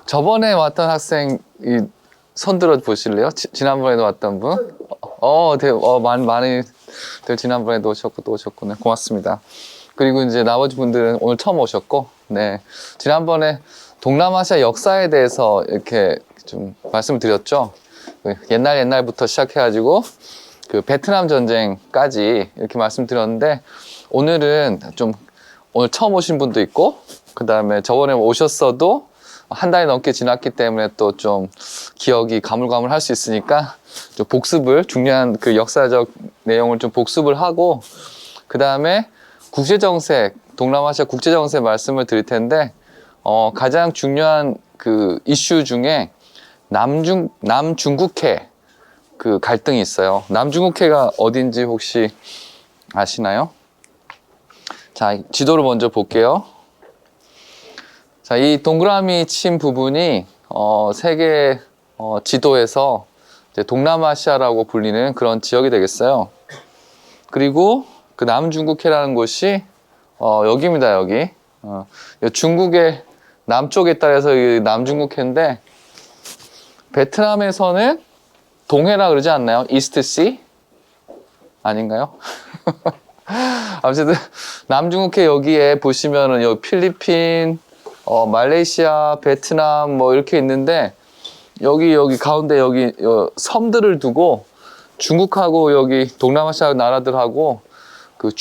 저번에 왔던 학생 손 들어 보실래요? 지난번에도 왔던 분? 많이들 지난번에도 오셨고 또 오셨구나. 고맙습니다. 그리고 이제 나머지 분들은 오늘 처음 오셨고, 네. 지난번에 동남아시아 역사에 대해서 이렇게 좀 말씀을 드렸죠. 옛날부터 시작해가지고 그 베트남 전쟁까지 이렇게 말씀드렸는데, 오늘 처음 오신 분도 있고, 그 다음에 저번에 오셨어도 한 달이 넘게 지났기 때문에 또 좀 기억이 가물가물할 수 있으니까 좀 중요한 그 역사적 내용을 좀 복습을 하고, 그 다음에 국제정세, 동남아시아 국제정세 말씀을 드릴 텐데, 가장 중요한 그 이슈 중에 남중국해 그 갈등이 있어요. 남중국해가 어딘지 혹시 아시나요? 자, 지도를 먼저 볼게요. 자, 이 동그라미 친 부분이 세계 지도에서 이제 동남아시아라고 불리는 그런 지역이 되겠어요. 그리고 그 남중국해라는 곳이 여기입니다. 여기 중국의 남쪽에 따라서 이 남중국해인데, 베트남에서는 동해라 그러지 않나요? 이스트시? 아닌가요? 아무튼 남중국해 여기에 보시면은 여기 필리핀, 말레이시아, 베트남 뭐 이렇게 있는데, 여기 가운데 여기 섬들을 두고 중국하고 여기 동남아시아 나라들하고 그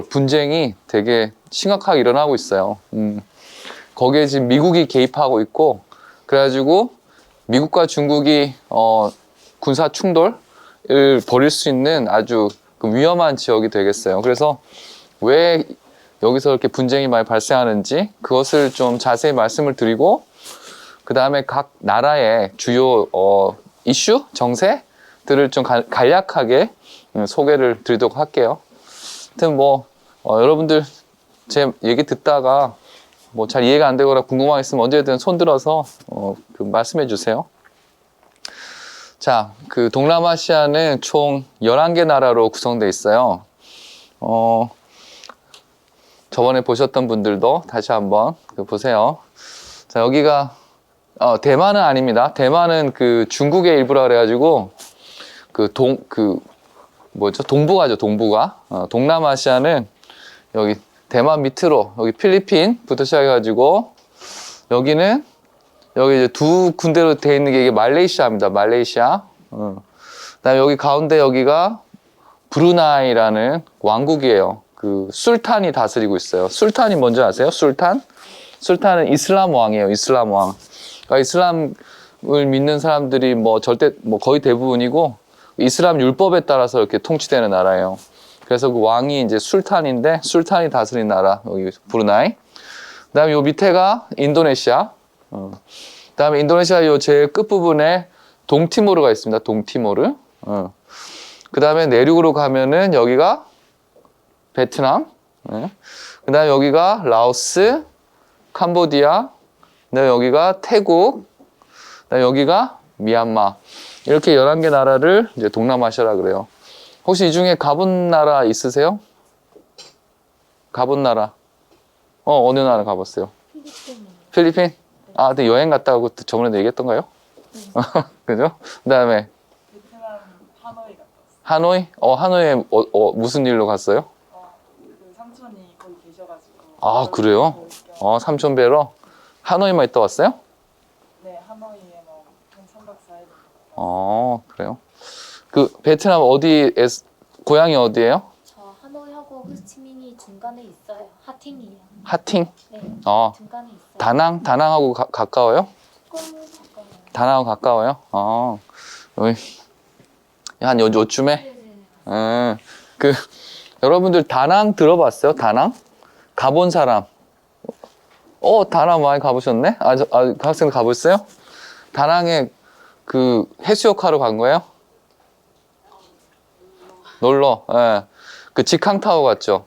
분쟁이 되게 심각하게 일어나고 있어요. 거기에 지금 미국이 개입하고 있고, 그래가지고 미국과 중국이 군사 충돌을 벌일 수 있는 아주 위험한 지역이 되겠어요. 그래서 왜 여기서 이렇게 분쟁이 많이 발생하는지 그것을 좀 자세히 말씀을 드리고, 그 다음에 각 나라의 주요 이슈, 정세들을 좀 간략하게 소개를 드리도록 할게요. 하여튼 여러분들 제 얘기 듣다가 잘 이해가 안 되거나 궁금한 게 있으면 언제든 손 들어서 말씀해 주세요. 자, 그 동남아시아는 총 11개 나라로 구성되어 있어요. 저번에 보셨던 분들도 다시 한번 보세요. 자, 여기가 대만은 아닙니다. 대만은 그 중국의 일부라 그래가지고 동북아죠, 동북아. 동남아시아는 여기 대만 밑으로 여기 필리핀부터 시작해가지고 여기 이제 두 군데로 되어 있는 게 이게 말레이시아입니다. 말레이시아. 그다음에 여기 가운데 여기가 브루나이라는 왕국이에요. 그 술탄이 다스리고 있어요. 술탄이 뭔지 아세요? 술탄은 이슬람 왕이에요. 이슬람 왕. 그러니까 이슬람을 믿는 사람들이 거의 대부분이고, 이슬람 율법에 따라서 이렇게 통치되는 나라예요. 그래서 그 왕이 이제 술탄인데, 술탄이 다스리는 나라, 여기 브루나이. 그 다음에 요 밑에가 인도네시아. 그 다음에 인도네시아 요 제일 끝부분에 동티모르가 있습니다. 동티모르. 그 다음에 내륙으로 가면은 여기가 베트남. 그 다음에 여기가 라오스, 캄보디아. 그 다음에 여기가 태국. 그 다음에 여기가 미얀마. 이렇게 11개 나라를 이제 동남아시아라 그래요. 혹시 이 중에 가본 나라 있으세요? 가본 나라. 어느 나라 가봤어요? 필리핀? 아, 근데 여행 갔다고 저번에도 얘기했던가요? 그죠? 그 다음에 베트남 하노이 갔다 왔어요. 하노이? 하노이에 무슨 일로 갔어요? 그 삼촌이 거기 계셔가지고. 아, 그래요? 삼촌 뵈러? 하노이만 있다 왔어요? 네, 하노이에 한 3박 4일. 그래요? 그 베트남 고향이 어디예요? 저 하노이하고 호치민이 중간에 있어요. 하팅이에요. 하팅? 네. 중간에 있어요. 다낭하고 가까워요? 조금 가까워요. 다낭하고 가까워요? 한 요쯤에? 네. 여러분들 다낭 들어봤어요? 다낭? 가본 사람? 다낭 많이 가보셨네? 그 학생 가보셨어요? 다낭에 그 해수욕하러 간 거예요? 놀러. 예. 그 직항타워 갔죠?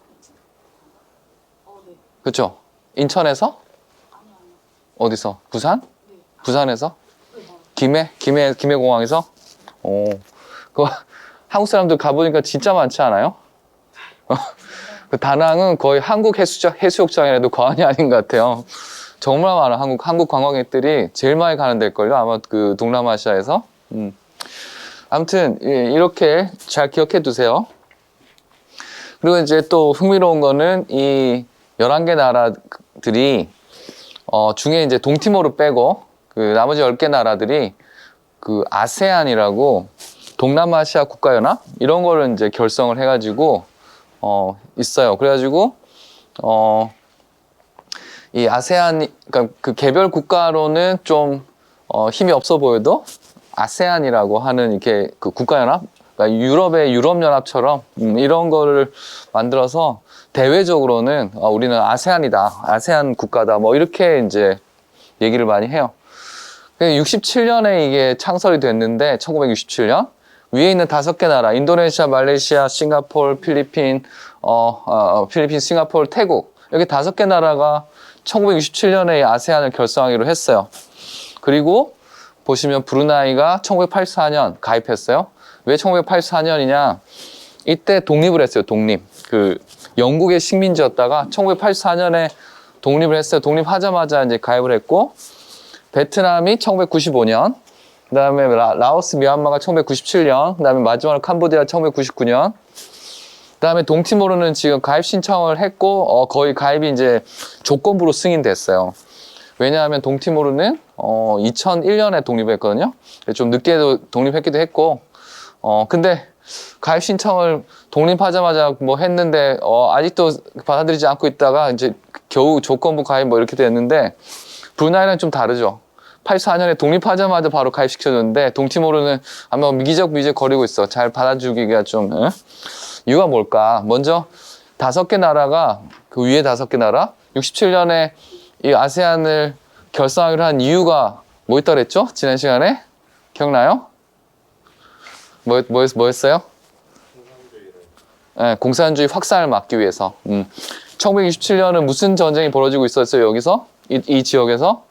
네. 그쵸? 인천에서? 어디서? 부산? 네. 부산에서? 네. 김해공항에서? 한국 사람들 가보니까 진짜 많지 않아요? 그 다낭은 거의 한국 해수욕장이라도 과언이 아닌 것 같아요. 정말 많아. 한국 관광객들이 제일 많이 가는 데일걸요. 아마 그 동남아시아에서. 아무튼 이렇게 잘 기억해 두세요. 그리고 이제 또 흥미로운 거는 이 11개 나라들이 중에 이제 동티모르 빼고 그 나머지 10개 나라들이 그 아세안이라고 동남아시아 국가연합 이런 거를 이제 결성을 해가지고 있어요. 그래가지고 이 아세안 그러니까 그 개별 국가로는 좀 힘이 없어 보여도 아세안이라고 하는 이렇게 그 국가연합, 그러니까 유럽의 유럽연합처럼 이런 거를 만들어서 대외적으로는 우리는 아세안이다, 아세안 국가다, 뭐 이렇게 이제 얘기를 많이 해요. 67년에 이게 창설이 됐는데 1967년 위에 있는 5개 나라 인도네시아, 말레이시아, 싱가포르, 필리핀, 싱가포르, 태국 이렇게 5개 나라가 1967년에 아세안을 결성하기로 했어요. 그리고 보시면 브루나이가 1984년 가입했어요. 왜 1984년이냐? 이때 독립을 했어요. 독립. 그 영국의 식민지였다가 1984년에 독립을 했어요. 독립하자마자 이제 가입을 했고 베트남이 1995년, 그다음에 라오스, 미얀마가 1997년, 그다음에 마지막으로 캄보디아 1999년. 그다음에 동티모르는 지금 가입 신청을 했고 거의 가입이 이제 조건부로 승인됐어요. 왜냐하면 동티모르는 2001년에 독립했거든요. 좀 늦게도 독립했기도 했고 근데 가입 신청을 독립하자마자 뭐 했는데 아직도 받아들이지 않고 있다가 이제 겨우 조건부 가입 뭐 이렇게 됐는데 브루나이는 좀 다르죠. 84년에 독립하자마자 바로 가입시켜줬는데 동티모르는 아마 미기적 거리고 있어. 잘 받아주기가 좀 이유가 뭘까? 먼저 5개 나라가 그 위에 5개 나라 67년에 이 아세안을 결성하기로 한 이유가 뭐였다 그랬죠? 지난 시간에 기억나요? 뭐였어요? 네, 공산주의 확산을 막기 위해서. 1967년은 무슨 전쟁이 벌어지고 있었어요? 여기서 이 지역에서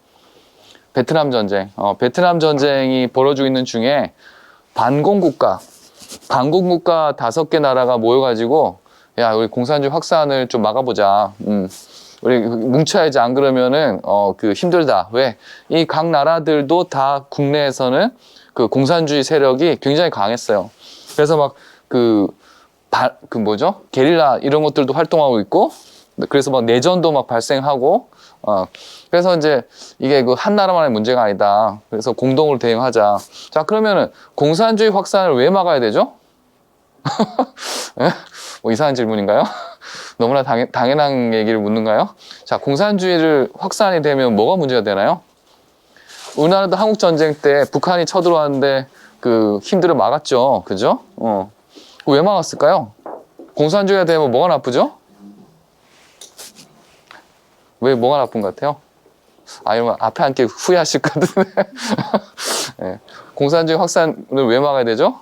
베트남 전쟁. 베트남 전쟁이 벌어지고 있는 중에 반공국가 5개 나라가 모여가지고 야 우리 공산주의 확산을 좀 막아보자. 우리 뭉쳐야지 안 그러면은 그 힘들다. 왜? 이 각 나라들도 다 국내에서는 그 공산주의 세력이 굉장히 강했어요. 그래서 막 그 뭐죠? 게릴라 이런 것들도 활동하고 있고 그래서 막 내전도 막 발생하고 그래서 이제 이게 그 한 나라만의 문제가 아니다. 그래서 공동으로 대응하자. 자 그러면은 공산주의 확산을 왜 막아야 되죠? 뭐 이상한 질문인가요? 너무나 당연한 얘기를 묻는가요? 자, 공산주의를 확산이 되면 뭐가 문제가 되나요? 우리나라도 한국전쟁 때 북한이 쳐들어왔는데 그 힘들어 막았죠. 그죠? 왜 막았을까요? 공산주의가 되면 뭐가 나쁘죠? 왜 뭐가 나쁜 것 같아요? 이러면 앞에 앉게 후회하실 것 같은데. 네. 공산주의 확산을 왜 막아야 되죠?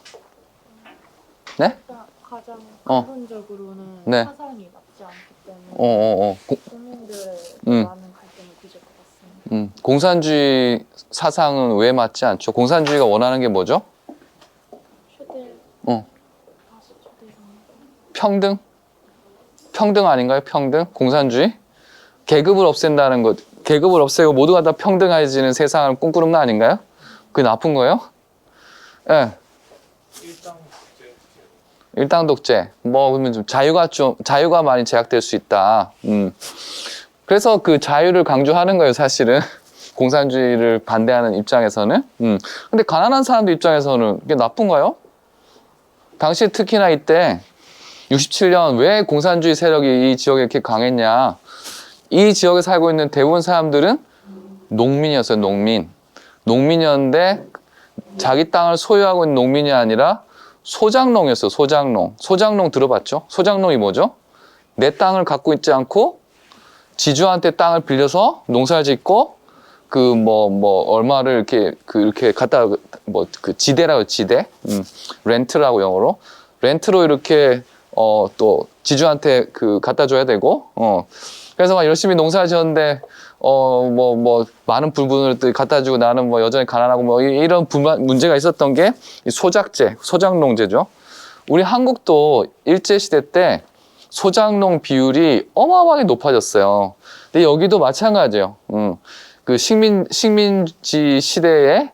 네? 가장 어. 근본적으로는 네. 사상이 맞지 않기 때문에 국민들의 많은 갈등을 빚을 것 같습니다. 공산주의 사상은 왜 맞지 않죠? 공산주의가 원하는 게 뭐죠? 평등? 평등 아닌가요? 평등? 공산주의? 계급을 없앤다는 것, 계급을 없애고 모두가 다 평등해지는 세상을 꿈꾸는 거 아닌가요? 그게 나쁜 거예요? 예. 네. 일당 독재. 뭐 그러면 좀 자유가 많이 제약될 수 있다. 그래서 그 자유를 강조하는 거예요, 사실은. 공산주의를 반대하는 입장에서는. 근데 가난한 사람들 입장에서는 이게 나쁜가요? 당시 특히나 이때 67년 왜 공산주의 세력이 이 지역에 이렇게 강했냐? 이 지역에 살고 있는 대부분 사람들은 농민이었어요, 농민. 농민이었는데 자기 땅을 소유하고 있는 농민이 아니라 소작농이었어요, 소작농. 소작농 들어봤죠? 소작농이 뭐죠? 내 땅을 갖고 있지 않고 지주한테 땅을 빌려서 농사를 짓고 얼마를 이렇게 갖다 지대라고 지대, 렌트라고 영어로 렌트로 이렇게 또 지주한테 갖다 줘야 되고, 그래서 막 열심히 농사를 지었는데 많은 부분을 갖다 주고 나는 뭐 여전히 가난하고 뭐 이런 문제가 있었던 게 소작농제죠. 우리 한국도 일제 시대 때 소작농 비율이 어마어마하게 높아졌어요. 근데 여기도 마찬가지예요. 그 식민지 시대에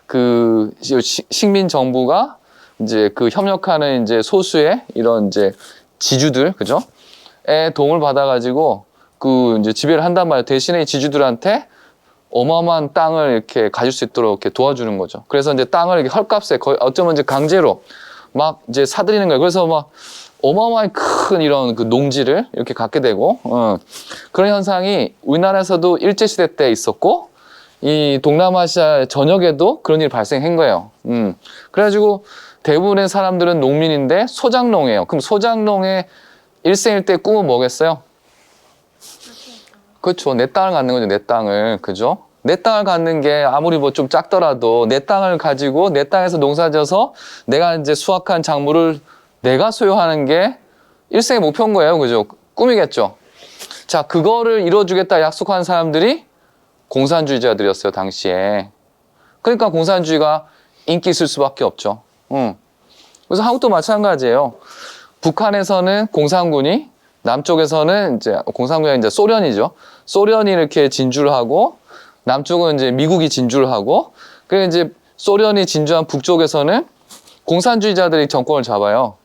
그 식민 정부가 이제 그 협력하는 이제 소수의 이런 이제 지주들, 그죠? 에 도움을 받아가지고 그 이제 지배를 한단 말이에요. 대신에 이 지주들한테 어마어마한 땅을 이렇게 가질 수 있도록 이렇게 도와주는 거죠. 그래서 이제 땅을 이렇게 헐값에 거의 어쩌면 이제 강제로 막 이제 사들이는 거예요. 그래서 막 어마어마하게 큰 이런 그 농지를 이렇게 갖게 되고, 그런 현상이 우리나라에서도 일제시대 때 있었고, 이 동남아시아 전역에도 그런 일이 발생한 거예요. 그래가지고 대부분의 사람들은 농민인데 소작농이에요. 그럼 소작농의 일생일대 꿈은 뭐겠어요? 그렇죠. 내 땅을 갖는 거죠. 내 땅을. 그죠? 내 땅을 갖는 게 아무리 뭐 좀 작더라도 내 땅을 가지고 내 땅에서 농사져서 내가 이제 수확한 작물을 내가 소유하는 게 일생의 목표인 거예요. 그죠? 꿈이겠죠. 자, 그거를 이뤄주겠다 약속한 사람들이 공산주의자들이었어요. 당시에. 그러니까 공산주의가 인기 있을 수밖에 없죠. 그래서 한국도 마찬가지예요. 북한에서는 공산군이, 남쪽에서는 이제 공산군이 이제 소련이죠. 소련이 이렇게 진주를 하고, 남쪽은 이제 미국이 진주를 하고, 그래서 이제 소련이 진주한 북쪽에서는 공산주의자들이 정권을 잡아요.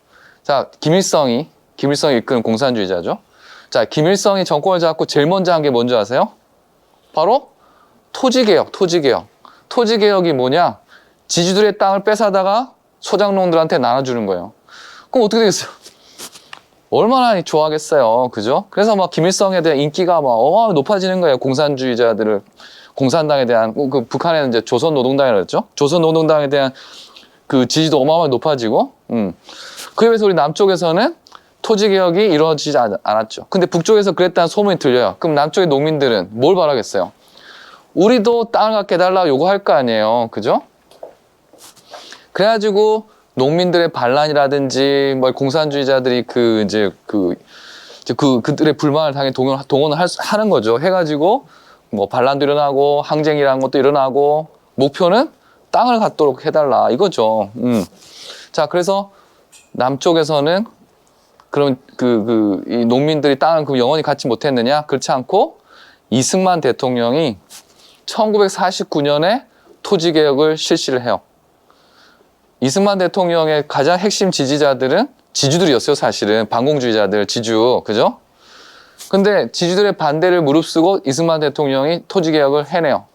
자, 김일성이 이끄는 공산주의자죠. 자, 김일성이 정권을 잡고 제일 먼저 한 게 뭔지 아세요? 바로 토지개혁. 토지개혁이 뭐냐? 지주들의 땅을 뺏어다가 소작농들한테 나눠주는 거예요. 그럼 어떻게 되겠어요? 얼마나 좋아하겠어요. 그죠? 그래서 막 김일성에 대한 인기가 막 어마어마하게 높아지는 거예요. 공산주의자들을, 공산당에 대한, 그 북한에는 이제 조선노동당이라고 했죠? 조선노동당에 대한 그 지지도 어마어마하게 높아지고, 그에 비해서 우리 남쪽에서는 토지개혁이 이루어지지 않았죠. 근데 북쪽에서 그랬다는 소문이 들려요. 그럼 남쪽의 농민들은 뭘 바라겠어요? 우리도 땅을 갖게 해달라고 요구할 거 아니에요. 그죠? 그래가지고 농민들의 반란이라든지 뭐 공산주의자들이 그들의 불만을 당연히 동원을 하는 거죠. 해가지고 뭐 반란도 일어나고 항쟁이라는 것도 일어나고 목표는 땅을 갖도록 해달라 이거죠. 자, 그래서 남쪽에서는 그럼 이 농민들이 땅을 그럼 영원히 갖지 못했느냐? 그렇지 않고 이승만 대통령이 1949년에 토지개혁을 실시를 해요. 이승만 대통령의 가장 핵심 지지자들은 지주들이었어요, 사실은. 반공주의자들, 지주, 그죠? 근데 지주들의 반대를 무릅쓰고 이승만 대통령이 토지개혁을 해내요.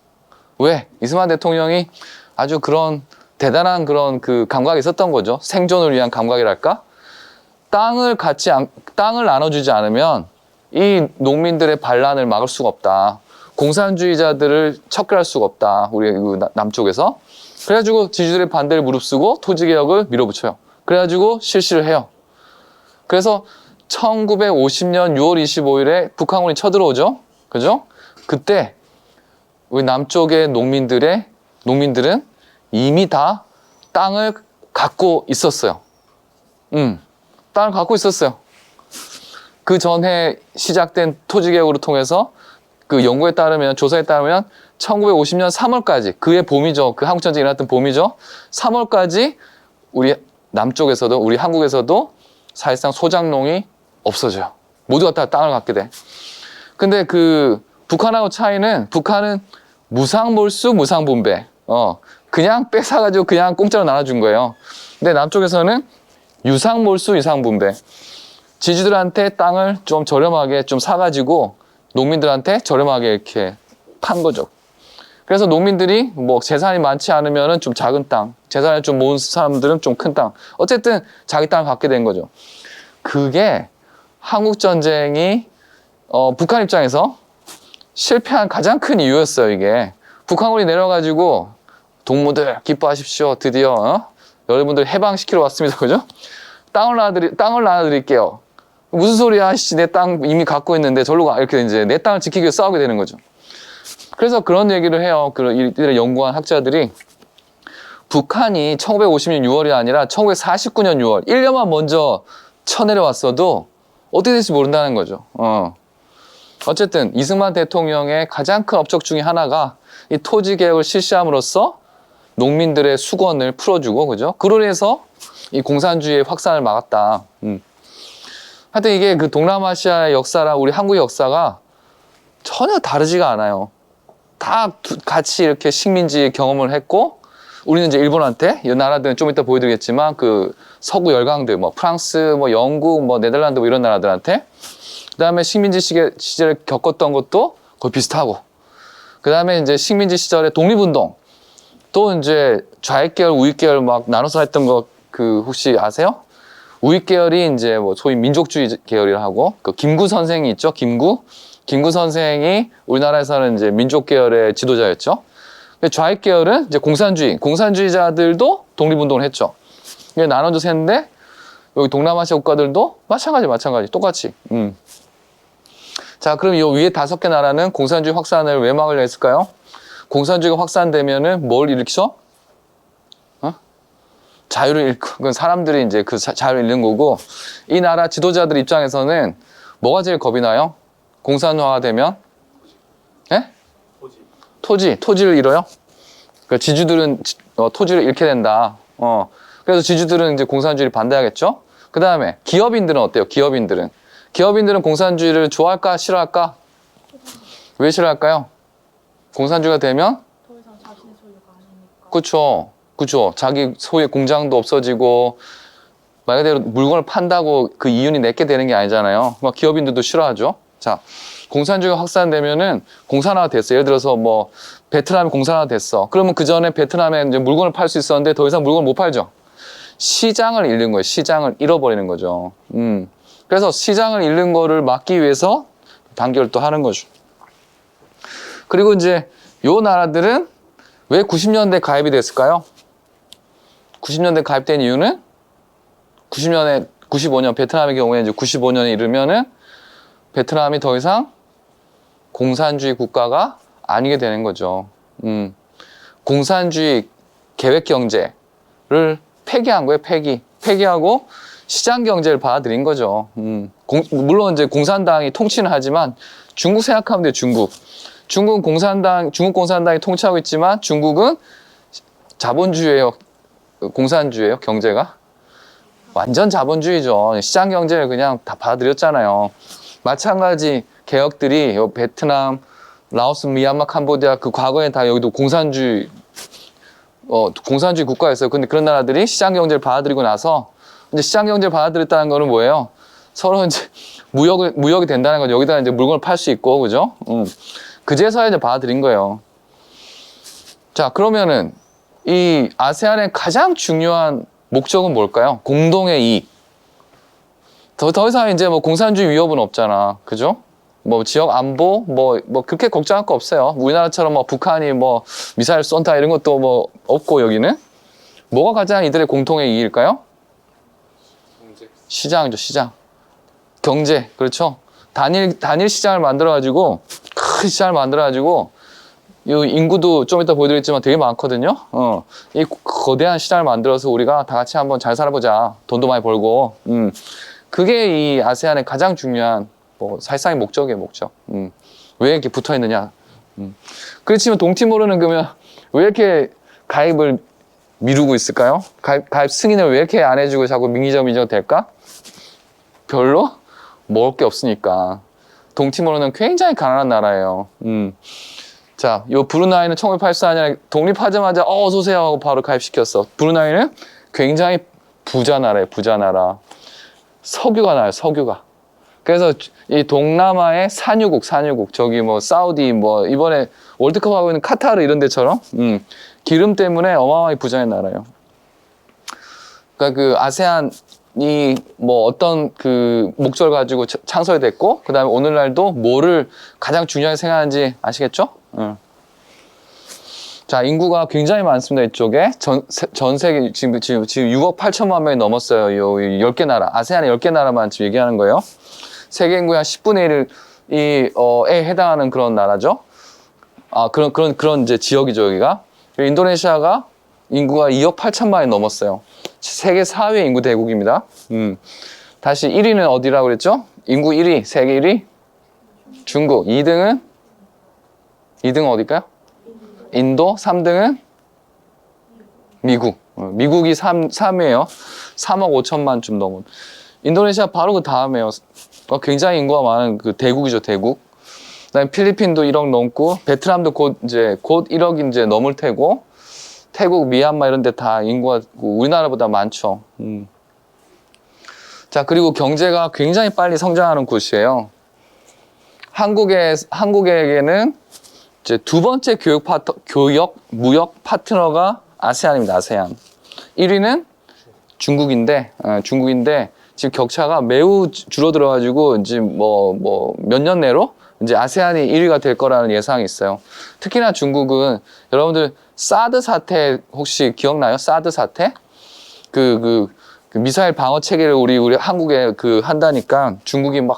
왜? 이승만 대통령이 아주 그런 대단한 그런 그 감각이 있었던 거죠. 생존을 위한 감각이랄까? 땅을 나눠주지 않으면 이 농민들의 반란을 막을 수가 없다. 공산주의자들을 척결할 수가 없다. 우리 남쪽에서. 그래가지고 지주들의 반대를 무릅쓰고 토지개혁을 밀어붙여요. 그래가지고 실시를 해요. 그래서 1950년 6월 25일에 북한군이 쳐들어오죠. 그죠? 그때 우리 남쪽의 농민들은 이미 다 땅을 갖고 있었어요. 땅을 갖고 있었어요. 그 전에 시작된 토지개혁으로 통해서 그 연구에 따르면, 조사에 따르면 1950년 3월까지, 그해 봄이죠. 그 한국전쟁이 일어났던 봄이죠. 3월까지 우리 남쪽에서도, 우리 한국에서도 사실상 소작농이 없어져요. 모두가 다 땅을 갖게 돼. 근데 그 북한하고 차이는, 북한은 무상몰수, 무상분배. 그냥 뺏어가지고 그냥 공짜로 나눠준 거예요. 근데 남쪽에서는 유상몰수, 유상분배. 지주들한테 땅을 좀 저렴하게 좀 사가지고 농민들한테 저렴하게 이렇게 판 거죠. 그래서 농민들이 뭐 재산이 많지 않으면은 좀 작은 땅, 재산이 좀 모은 사람들은 좀 큰 땅. 어쨌든 자기 땅을 갖게 된 거죠. 그게 한국전쟁이 북한 입장에서 실패한 가장 큰 이유였어요, 이게. 북한군이 내려가지고 동무들 기뻐하십시오. 드디어 여러분들 해방시키러 왔습니다. 그죠? 땅을 나눠드릴게요. 무슨 소리야? 내 땅 이미 갖고 있는데 절로 가. 이렇게 이제 내 땅을 지키기 위해 싸우게 되는 거죠. 그래서 그런 얘기를 해요. 이들을 연구한 학자들이 북한이 1950년 6월이 아니라 1949년 6월, 1년만 먼저 쳐내려왔어도 어떻게 될지 모른다는 거죠. 어쨌든 이승만 대통령의 가장 큰 업적 중에 하나가 이 토지개혁을 실시함으로써 농민들의 수건을 풀어주고, 그죠? 그로 인해서 이 공산주의의 확산을 막았다. 하여튼 이게 그 동남아시아의 역사랑 우리 한국의 역사가 전혀 다르지가 않아요. 다 같이 이렇게 식민지 경험을 했고, 우리는 이제 일본한테, 이 나라들은 좀 이따 보여드리겠지만, 그 서구 열강들, 뭐 프랑스, 뭐 영국, 뭐 네덜란드 뭐 이런 나라들한테, 그 다음에 식민지 시절을 겪었던 것도 거의 비슷하고, 그 다음에 이제 식민지 시절에 독립운동, 또 이제 좌익계열, 우익계열 막 나눠서 했던 거, 그 혹시 아세요? 우익계열이 이제 뭐 소위 민족주의 계열이라 하고, 그 김구 선생이 있죠, 김구 선생이 우리나라에서는 이제 민족계열의 지도자였죠. 좌익 계열은 이제 공산주의자들도 독립운동을 했죠. 이게 나눠져서 했는데, 여기 동남아시아 국가들도 마찬가지, 똑같이. 자, 그럼 이 위에 5개 나라는 공산주의 확산을 왜 막으려 했을까요? 공산주의가 확산되면은 뭘 일으키죠? 자유를 잃고, 그건 사람들이 이제 그 자유를 잃는 거고, 이 나라 지도자들 입장에서는 뭐가 제일 겁이 나요? 공산화가 되면? 예? 토지를 잃어요? 그러니까 지주들은 토지를 잃게 된다. 그래서 지주들은 이제 공산주의를 반대하겠죠? 그 다음에 기업인들은 어때요? 기업인들은 공산주의를 좋아할까? 싫어할까? 왜 싫어할까요? 공산주의가 되면? 더 이상 자신의 소유가 아니니까. 그쵸. 자기 소유의 공장도 없어지고, 말 그대로 물건을 판다고 그 이윤이 내게 되는 게 아니잖아요. 막 기업인들도 싫어하죠. 자, 공산주의가 확산되면은 공산화가 됐어. 예를 들어서 뭐 베트남이 공산화가 됐어. 그러면 그 전에 베트남에 이제 물건을 팔 수 있었는데 더 이상 물건을 못 팔죠. 시장을 잃는 거예요. 시장을 잃어버리는 거죠. 그래서 시장을 잃는 거를 막기 위해서 단결을 또 하는 거죠. 그리고 이제 요 나라들은 왜 90년대 가입이 됐을까요? 90년대 가입된 이유는 95년 베트남의 경우에 이제 95년에 이르면은 베트남이 더 이상 공산주의 국가가 아니게 되는 거죠. 공산주의 계획 경제를 폐기한 거예요, 폐기하고 시장 경제를 받아들인 거죠. 물론 이제 공산당이 통치는 하지만 중국 생각하면 돼요, 중국 공산당이 통치하고 있지만 중국은 자본주의예요, 공산주의예요, 경제가? 완전 자본주의죠. 시장 경제를 그냥 다 받아들였잖아요. 마찬가지 개혁들이 베트남, 라오스, 미얀마, 캄보디아 그 과거에 다 여기도 공산주의 국가였어요. 근데 그런 나라들이 시장 경제를 받아들이고 나서 이제 시장 경제를 받아들였다는 거는 뭐예요? 서로 이제 무역이 된다는 거죠. 여기다 이제 물건을 팔 수 있고, 그죠? 그제서야 이제 받아들인 거예요. 자, 그러면은 이 아세안의 가장 중요한 목적은 뭘까요? 공동의 이익. 더 이상 이제 뭐 공산주의 위협은 없잖아. 그죠? 뭐 지역 안보, 뭐 그렇게 걱정할 거 없어요. 우리나라처럼 뭐 북한이 뭐 미사일 쏜다 이런 것도 뭐 없고 여기는. 뭐가 가장 이들의 공통의 이익일까요? 시장이죠, 시장. 경제, 그렇죠? 단일 시장을 만들어가지고, 큰 시장을 만들어가지고, 이 인구도 좀 이따 보여드리겠지만 되게 많거든요. 이 거대한 시장을 만들어서 우리가 다 같이 한번 잘 살아보자. 돈도 많이 벌고. 그게 이 아세안의 가장 중요한 사실상의 목적이에요, 목적. 왜 이렇게 붙어 있느냐. 그렇지만 동티모르는 그러면 왜 이렇게 가입을 미루고 있을까요? 가입 승인을 왜 이렇게 안 해주고 자꾸 민의적 될까? 별로 먹을 게 없으니까. 동티모르는 굉장히 가난한 나라예요. 자, 요 브루나이는 1984년에 독립하자마자 어서 오세요 하고 바로 가입시켰어. 브루나이는 굉장히 부자 나라예요, 부자 나라. 석유가 나요, 석유가. 그래서 이 동남아의 산유국, 저기 뭐 사우디, 뭐 이번에 월드컵 하고 있는 카타르 이런 데처럼 기름 때문에 어마어마하게 부자인 나라예요. 그러니까 그 아세안이 뭐 어떤 그 목적을 가지고 창설이 됐고, 그 다음에 오늘날도 뭐를 가장 중요하게 생각하는지 아시겠죠? 자, 인구가 굉장히 많습니다. 이쪽에 전 세계 지금 6억 8천만 명이 넘었어요. 요 10개 나라, 아세안의 10개 나라만 지금 얘기하는 거예요. 세계 인구의 한 10분의 1에 해당하는 그런 나라죠. 그런 이제 지역이죠, 여기가. 인도네시아가 인구가 2억 8천만이 넘었어요. 세계 4위 인구 대국입니다. 다시 1위는 어디라고 그랬죠? 인구 1위, 세계 1위? 중국. 2등은 어딜까요? 인도. 3등은 미국. 미국이 3위예요. 3억 5천만 좀 넘은. 인도네시아 바로 그 다음에요. 굉장히 인구가 많은 그 대국이죠, 대국. 그다음에 필리핀도 1억 넘고, 베트남도 곧 1억 이제 넘을 테고, 태국, 미얀마 이런 데 다 인구가 우리나라보다 많죠. 자, 그리고 경제가 굉장히 빨리 성장하는 곳이에요. 한국에게는 이제 두 번째 무역 파트너가 아세안입니다, 아세안. 1위는 중국인데 지금 격차가 매우 줄어들어가지고 이제 몇 년 내로 이제 아세안이 1위가 될 거라는 예상이 있어요. 특히나 중국은 여러분들 사드 사태 혹시 기억나요? 사드 사태? 그 미사일 방어 체계를 우리 한국에 한다니까 중국이 막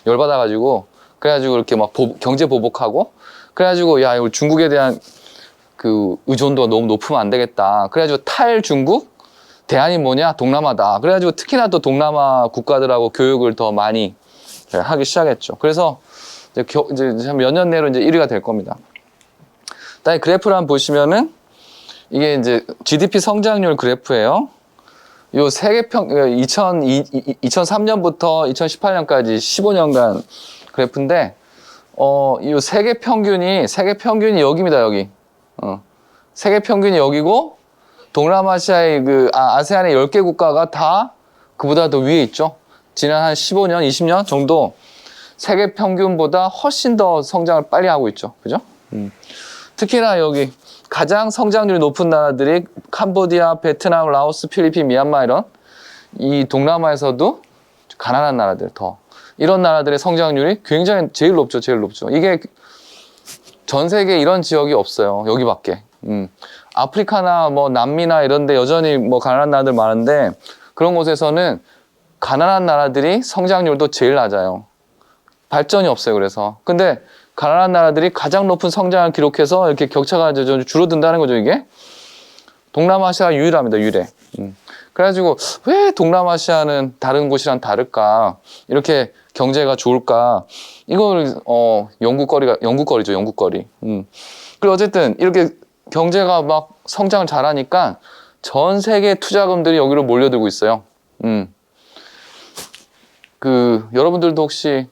열받아가지고 그래가지고 이렇게 막 경제 보복하고 그래가지고 야 이거 중국에 대한 그 의존도가 너무 높으면 안 되겠다. 그래가지고 탈중국 대안이 뭐냐? 동남아다. 그래가지고 특히나 또 동남아 국가들하고 교육을 더 많이 하기 시작했죠. 그래서 이제 몇 년 내로 이제 1위가 될 겁니다. 다음에 그래프를 한번 보시면은 이게 이제 GDP 성장률 그래프예요. 요 세계평 2003년부터 2018년까지 15년간 그래프인데 이 세계 평균이 여기입니다, 여기. 세계 평균이 여기고 동남아시아의 아세안의 10개 국가가 다 그보다 더 위에 있죠. 지난 한 15년, 20년 정도 세계 평균보다 훨씬 더 성장을 빨리 하고 있죠. 그죠? 특히나 여기 가장 성장률이 높은 나라들이 캄보디아, 베트남, 라오스, 필리핀, 미얀마 이런 이 동남아에서도 가난한 나라들 이런 나라들의 성장률이 굉장히 제일 높죠. 이게 전 세계에 이런 지역이 없어요. 여기밖에. 아프리카나 남미나 이런 데 여전히 가난한 나라들 많은데 그런 곳에서는 가난한 나라들이 성장률도 제일 낮아요. 발전이 없어요. 그래서. 근데 가난한 나라들이 가장 높은 성장을 기록해서 이렇게 격차가 줄어든다는 거죠, 이게. 동남아시아가 유일합니다, 유일해. 그래가지고 왜 동남아시아는 다른 곳이랑 다를까? 이렇게 경제가 좋을까? 이걸 연구거리죠, 연구거리. 그리고 어쨌든 이렇게 경제가 막 성장을 잘하니까 전 세계 투자금들이 여기로 몰려들고 있어요. 여러분들도 혹시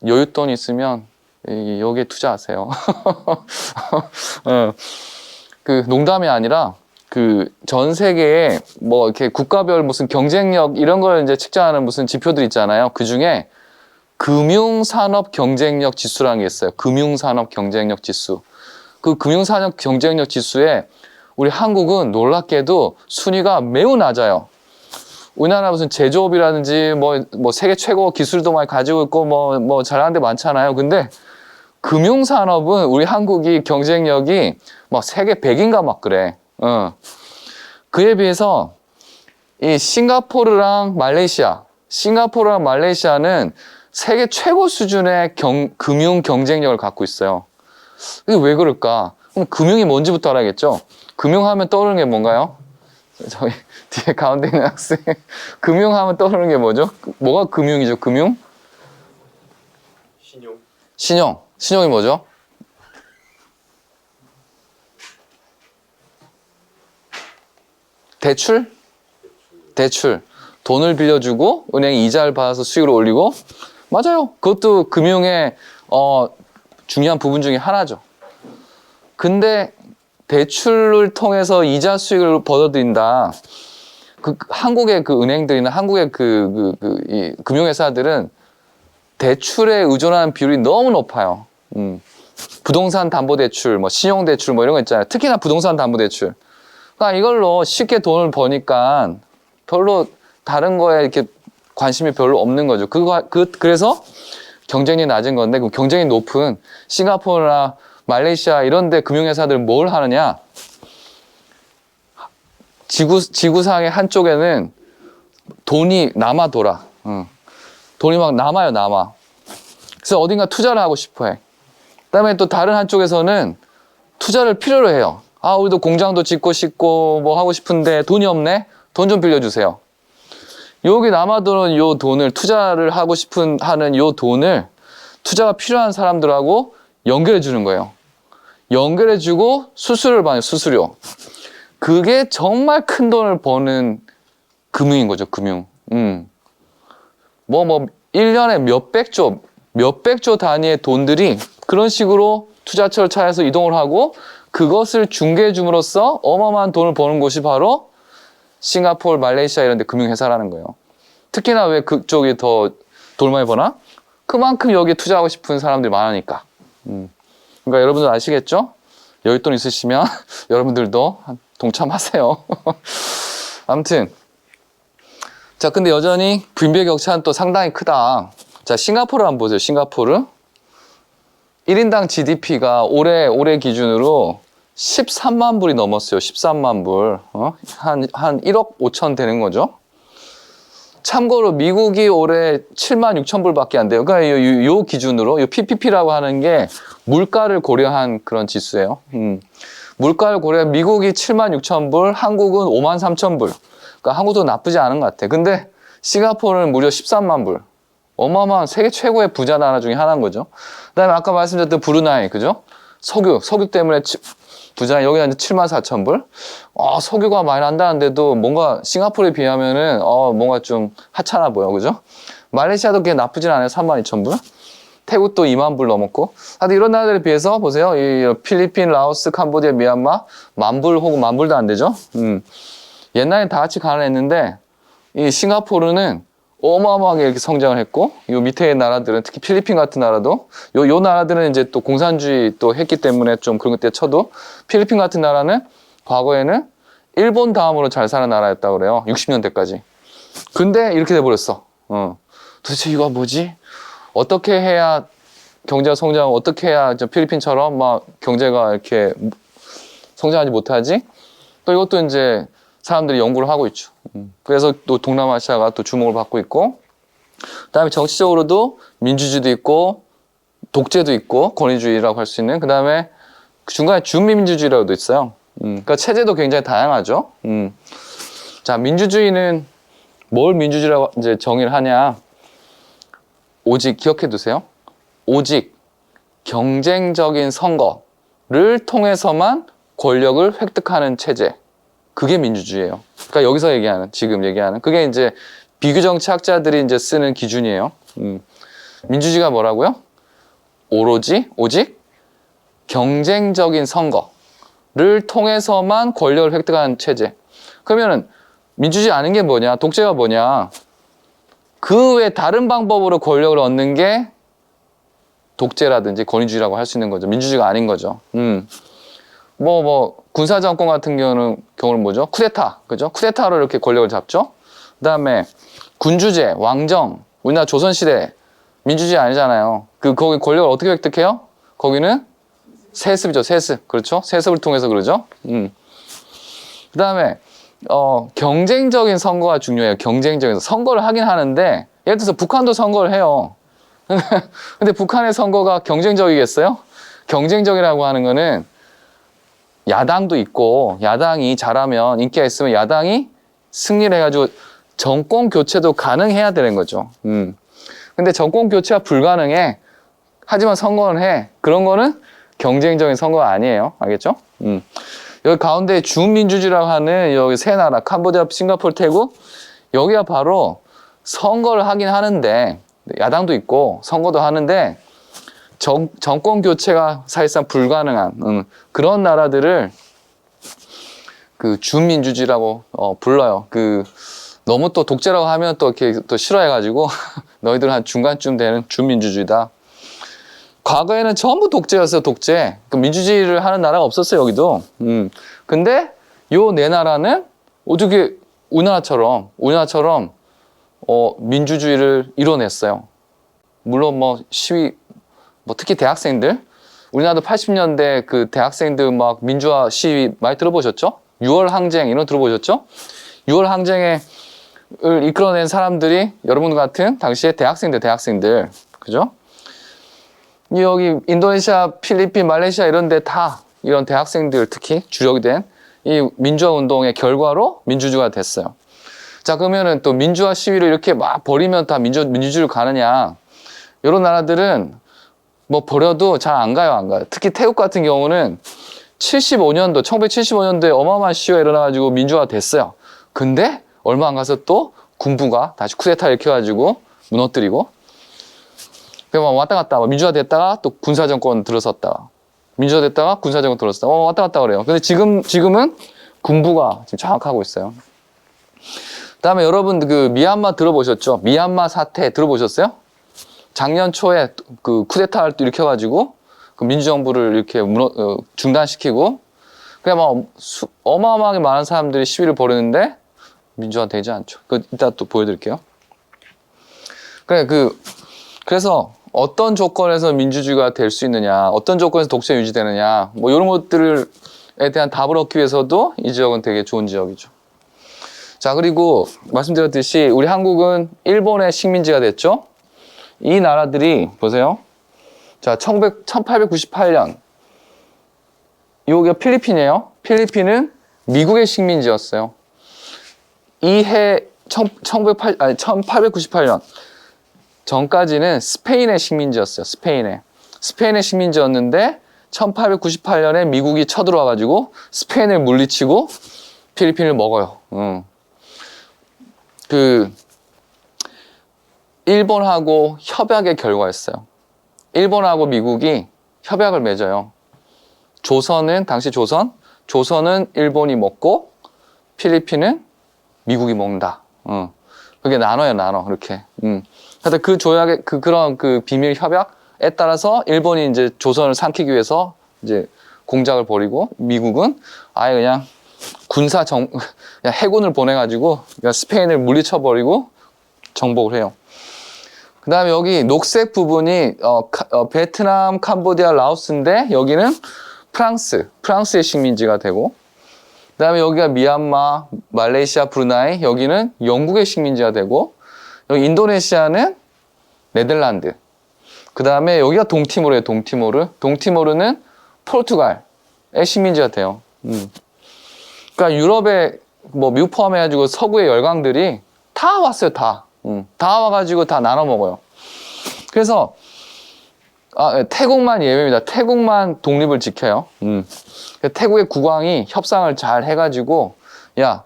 여윳돈 있으면 여기에 투자하세요. 농담이 아니라 전 세계에 이렇게 국가별 무슨 경쟁력 이런 걸 이제 측정하는 무슨 지표들 있잖아요. 그 중에 금융산업 경쟁력 지수라는 게 있어요. 금융산업 경쟁력 지수. 그 금융산업 경쟁력 지수에 우리 한국은 놀랍게도 순위가 매우 낮아요. 우리나라 무슨 제조업이라든지 세계 최고 기술도 많이 가지고 있고 잘하는 데 많잖아요. 근데 금융산업은 우리 한국이 경쟁력이 세계 100인가 막 그래. 그에 비해서 이 싱가포르랑 말레이시아는 세계 최고 수준의 금융 경쟁력을 갖고 있어요. 이게 왜 그럴까? 그럼 금융이 뭔지부터 알아야겠죠? 금융하면 떠오르는 게 뭔가요? 저희 뒤에 가운데 있는 학생 금융하면 떠오르는 게 뭐죠? 뭐가 금융이죠? 금융? 신용이 뭐죠? 대출. 돈을 빌려주고 은행이 이자를 받아서 수익을 올리고 맞아요. 그것도 금융의 중요한 부분 중에 하나죠. 근데 대출을 통해서 이자 수익을 벌어들인다. 한국의 은행들이나 한국의 이 금융회사들은 대출에 의존하는 비율이 너무 높아요. 부동산 담보대출, 신용대출 이런 거 있잖아요. 특히나 부동산 담보대출. 그러니까 이걸로 쉽게 돈을 버니까 별로 다른 거에 이렇게 관심이 별로 없는 거죠. 그래서 경쟁이 낮은 건데, 그 경쟁이 높은 싱가포르나 말레이시아 이런 데 금융회사들은 뭘 하느냐? 지구상의 한쪽에는 돈이 남아 돌아. 돈이 막 남아. 그래서 어딘가 투자를 하고 싶어 해. 그다음에 또 다른 한쪽에서는 투자를 필요로 해요. 우리도 공장도 짓고 싶고 하고 싶은데 돈이 없네? 돈 좀 빌려주세요. 여기 남아도는 요 돈을 투자를 하고 하는 요 돈을 투자가 필요한 사람들하고 연결해 주는 거예요. 연결해 주고 수수료를 받아요, 수수료. 그게 정말 큰 돈을 버는 금융인 거죠, 금융. 뭐 1년에 몇백 조 단위의 돈들이 그런 식으로 투자처를 찾아서 이동을 하고 그것을 중개해 줌으로써 어마어마한 돈을 버는 곳이 바로 싱가포르, 말레이시아 이런 데 금융회사라는 거예요. 특히나 왜 그쪽이 더 돈 많이 버나? 그만큼 여기에 투자하고 싶은 사람들이 많으니까. 그러니까 여러분들 아시겠죠? 여기 돈 있으시면 여러분들도 동참하세요. 아무튼 자, 근데 여전히 빈부의 격차는 또 상당히 크다. 자, 싱가포르 한번 보세요. 싱가포르 1인당 GDP가 올해 기준으로 13만 불이 넘었어요. 13만 불. 한 1억 5천 되는 거죠. 참고로 미국이 올해 7만 6천 불밖에 안 돼요. 그러니까 요 기준으로 요 PPP라고 하는 게 물가를 고려한 그런 지수예요. 물가를 고려한 미국이 7만 6천 불, 한국은 5만 3천 불. 그러니까 한국도 나쁘지 않은 것 같아. 근데 싱가포르는 무려 13만 불. 어마어마한 세계 최고의 부자 나라 중에 하나인 거죠. 그다음에 아까 말씀드렸던 브루나이, 그죠? 석유 때문에 부자, 여기가 이제 7만 4천 불. 석유가 많이 난다는데도 뭔가 싱가포르에 비하면은, 뭔가 좀 하찮아 보여, 그죠? 말레이시아도 그게 나쁘진 않아요. 3만 2천 불. 태국도 2만 불 넘었고. 하여튼 이런 나라들에 비해서 보세요. 이 필리핀, 라오스, 캄보디아, 미얀마, 만 불 혹은 만 불도 안 되죠? 옛날엔 다 같이 가난했는데, 이 싱가포르는 어마어마하게 이렇게 성장을 했고, 요 밑에 나라들은 특히 필리핀 같은 나라도 요 나라들은 이제 또 공산주의 또 했기 때문에 좀 그런 것 쳐도 필리핀 같은 나라는 과거에는 일본 다음으로 잘 사는 나라였다고 그래요. 60년대까지. 근데 이렇게 돼버렸어. 도대체 이거 뭐지? 어떻게 해야 경제가 성장, 어떻게 해야 필리핀처럼 막 경제가 이렇게 성장하지 못하지? 또 이것도 이제 사람들이 연구를 하고 있죠. 그래서 또 동남아시아가 또 주목을 받고 있고, 그다음에 정치적으로도 민주주의도 있고, 독재도 있고, 권위주의라고 할 수 있는, 그다음에 중간에 준민주주의라고도 있어요. 그러니까 체제도 굉장히 다양하죠. 자, 민주주의는 뭘 민주주의라고 이제 정의를 하냐? 오직 기억해 두세요. 오직 경쟁적인 선거를 통해서만 권력을 획득하는 체제. 그게 민주주의예요. 그러니까 여기서 지금 얘기하는 그게 이제 비교정치학자들이 이제 쓰는 기준이에요. 민주주의가 뭐라고요? 오직 경쟁적인 선거를 통해서만 권력을 획득하는 체제. 그러면은 민주주의 아닌 게 뭐냐? 독재가 뭐냐? 그 외 다른 방법으로 권력을 얻는 게 독재라든지 권위주의라고 할 수 있는 거죠. 민주주의가 아닌 거죠. 군사정권 같은 경우는 뭐죠? 쿠데타, 그죠? 쿠데타로 이렇게 권력을 잡죠? 그 다음에 군주제, 왕정, 우리나라 조선시대, 민주주의 아니잖아요. 거기 권력을 어떻게 획득해요? 거기는 세습이죠, 세습. 그렇죠? 세습을 통해서 그러죠? 그 다음에, 경쟁적인 선거가 중요해요. 경쟁적인 선거를 하긴 하는데, 예를 들어서 북한도 선거를 해요. 근데 북한의 선거가 경쟁적이겠어요? 경쟁적이라고 하는 거는 야당도 있고, 야당이 잘하면, 인기가 있으면 야당이 승리를 해가지고 정권 교체도 가능해야 되는 거죠. 근데 정권 교체가 불가능해. 하지만 선거는 해. 그런 거는 경쟁적인 선거가 아니에요. 알겠죠? 여기 가운데 준민주주의라고 하는 여기 세 나라, 캄보디아, 싱가포르, 태국, 여기가 바로 선거를 하긴 하는데, 야당도 있고, 선거도 하는데, 정권 교체가 사실상 불가능한 그런 나라들을 그 준민주주의라고 불러요. 너무 또 독재라고 하면 또 이렇게 또 싫어해가지고 너희들은 한 중간쯤 되는 준민주주의다. 과거에는 전부 독재였어요, 독재. 민주주의를 하는 나라가 없었어요, 여기도. 근데 요 네 나라는 어떻게 우리나라처럼 민주주의를 이뤄냈어요. 물론 시위 특히 대학생들, 우리나라도 80년대 그 대학생들 막 민주화 시위 많이 들어보셨죠? 6월 항쟁 이런 거 들어보셨죠? 6월 항쟁을 이끌어낸 사람들이 여러분 같은 당시에 대학생들, 그죠? 여기 인도네시아, 필리핀, 말레이시아 이런 데 다 이런 대학생들 특히 주력이 된 이 민주화 운동의 결과로 민주주의가 됐어요. 자, 그러면은 또 민주화 시위를 이렇게 막 벌이면 다 민주주의로 가느냐? 이런 나라들은 버려도 잘 안 가요. 특히 태국 같은 경우는 1975년도에 어마어마한 시위가 일어나가지고 민주화가 됐어요. 근데 얼마 안 가서 또 군부가 다시 쿠데타 일으켜가지고 무너뜨리고. 그냥 왔다 갔다 민주화 됐다가 또 군사 정권 들어섰다가 민주화 됐다가 군사 정권 들어섰다가 왔다 갔다 그래요. 근데 지금은 군부가 지금 장악하고 있어요. 그다음에 여러분 그 미얀마 들어보셨죠? 미얀마 사태 들어보셨어요? 작년 초에 그 쿠데타를 또 일으켜가지고 그 민주정부를 이렇게 중단시키고 그냥 막 어마어마하게 많은 사람들이 시위를 벌이는데 민주화 되지 않죠. 그 이따 또 보여드릴게요. 그래서 어떤 조건에서 민주주의가 될 수 있느냐, 어떤 조건에서 독재가 유지되느냐, 뭐 이런 것들에 대한 답을 얻기 위해서도 이 지역은 되게 좋은 지역이죠. 자, 그리고 말씀드렸듯이 우리 한국은 일본의 식민지가 됐죠. 이 나라들이 보세요. 자, 1898년 여기가 필리핀이에요. 필리핀은 미국의 식민지였어요. 이해 1898년 전까지는 스페인의 식민지였어요. 스페인의 식민지였는데 1898년에 미국이 쳐들어와가지고 스페인을 물리치고 필리핀을 먹어요. 일본하고 협약의 결과였어요. 일본하고 미국이 협약을 맺어요. 당시 조선은 일본이 먹고 필리핀은 미국이 먹는다. 그게 나눠 이렇게. 하여튼 그 조약의 그런 비밀 협약에 따라서 일본이 이제 조선을 삼키기 위해서 이제 공작을 벌이고 미국은 아예 그냥 그냥 해군을 보내가지고 그냥 스페인을 물리쳐 버리고 정복을 해요. 그 다음에 여기 녹색 부분이 베트남, 캄보디아, 라오스인데 여기는 프랑스의 식민지가 되고 그 다음에 여기가 미얀마, 말레이시아, 브루나이 여기는 영국의 식민지가 되고 여기 인도네시아는 네덜란드 그 다음에 여기가 동티모르예요. 동티모르는 포르투갈의 식민지가 돼요. 그러니까 유럽에 뭐 미국 포함해가지고 서구의 열강들이 다 왔어요. 다 와가지고 다 나눠 먹어요. 그래서 태국만 예외입니다. 태국만 독립을 지켜요. 태국의 국왕이 협상을 잘 해가지고 야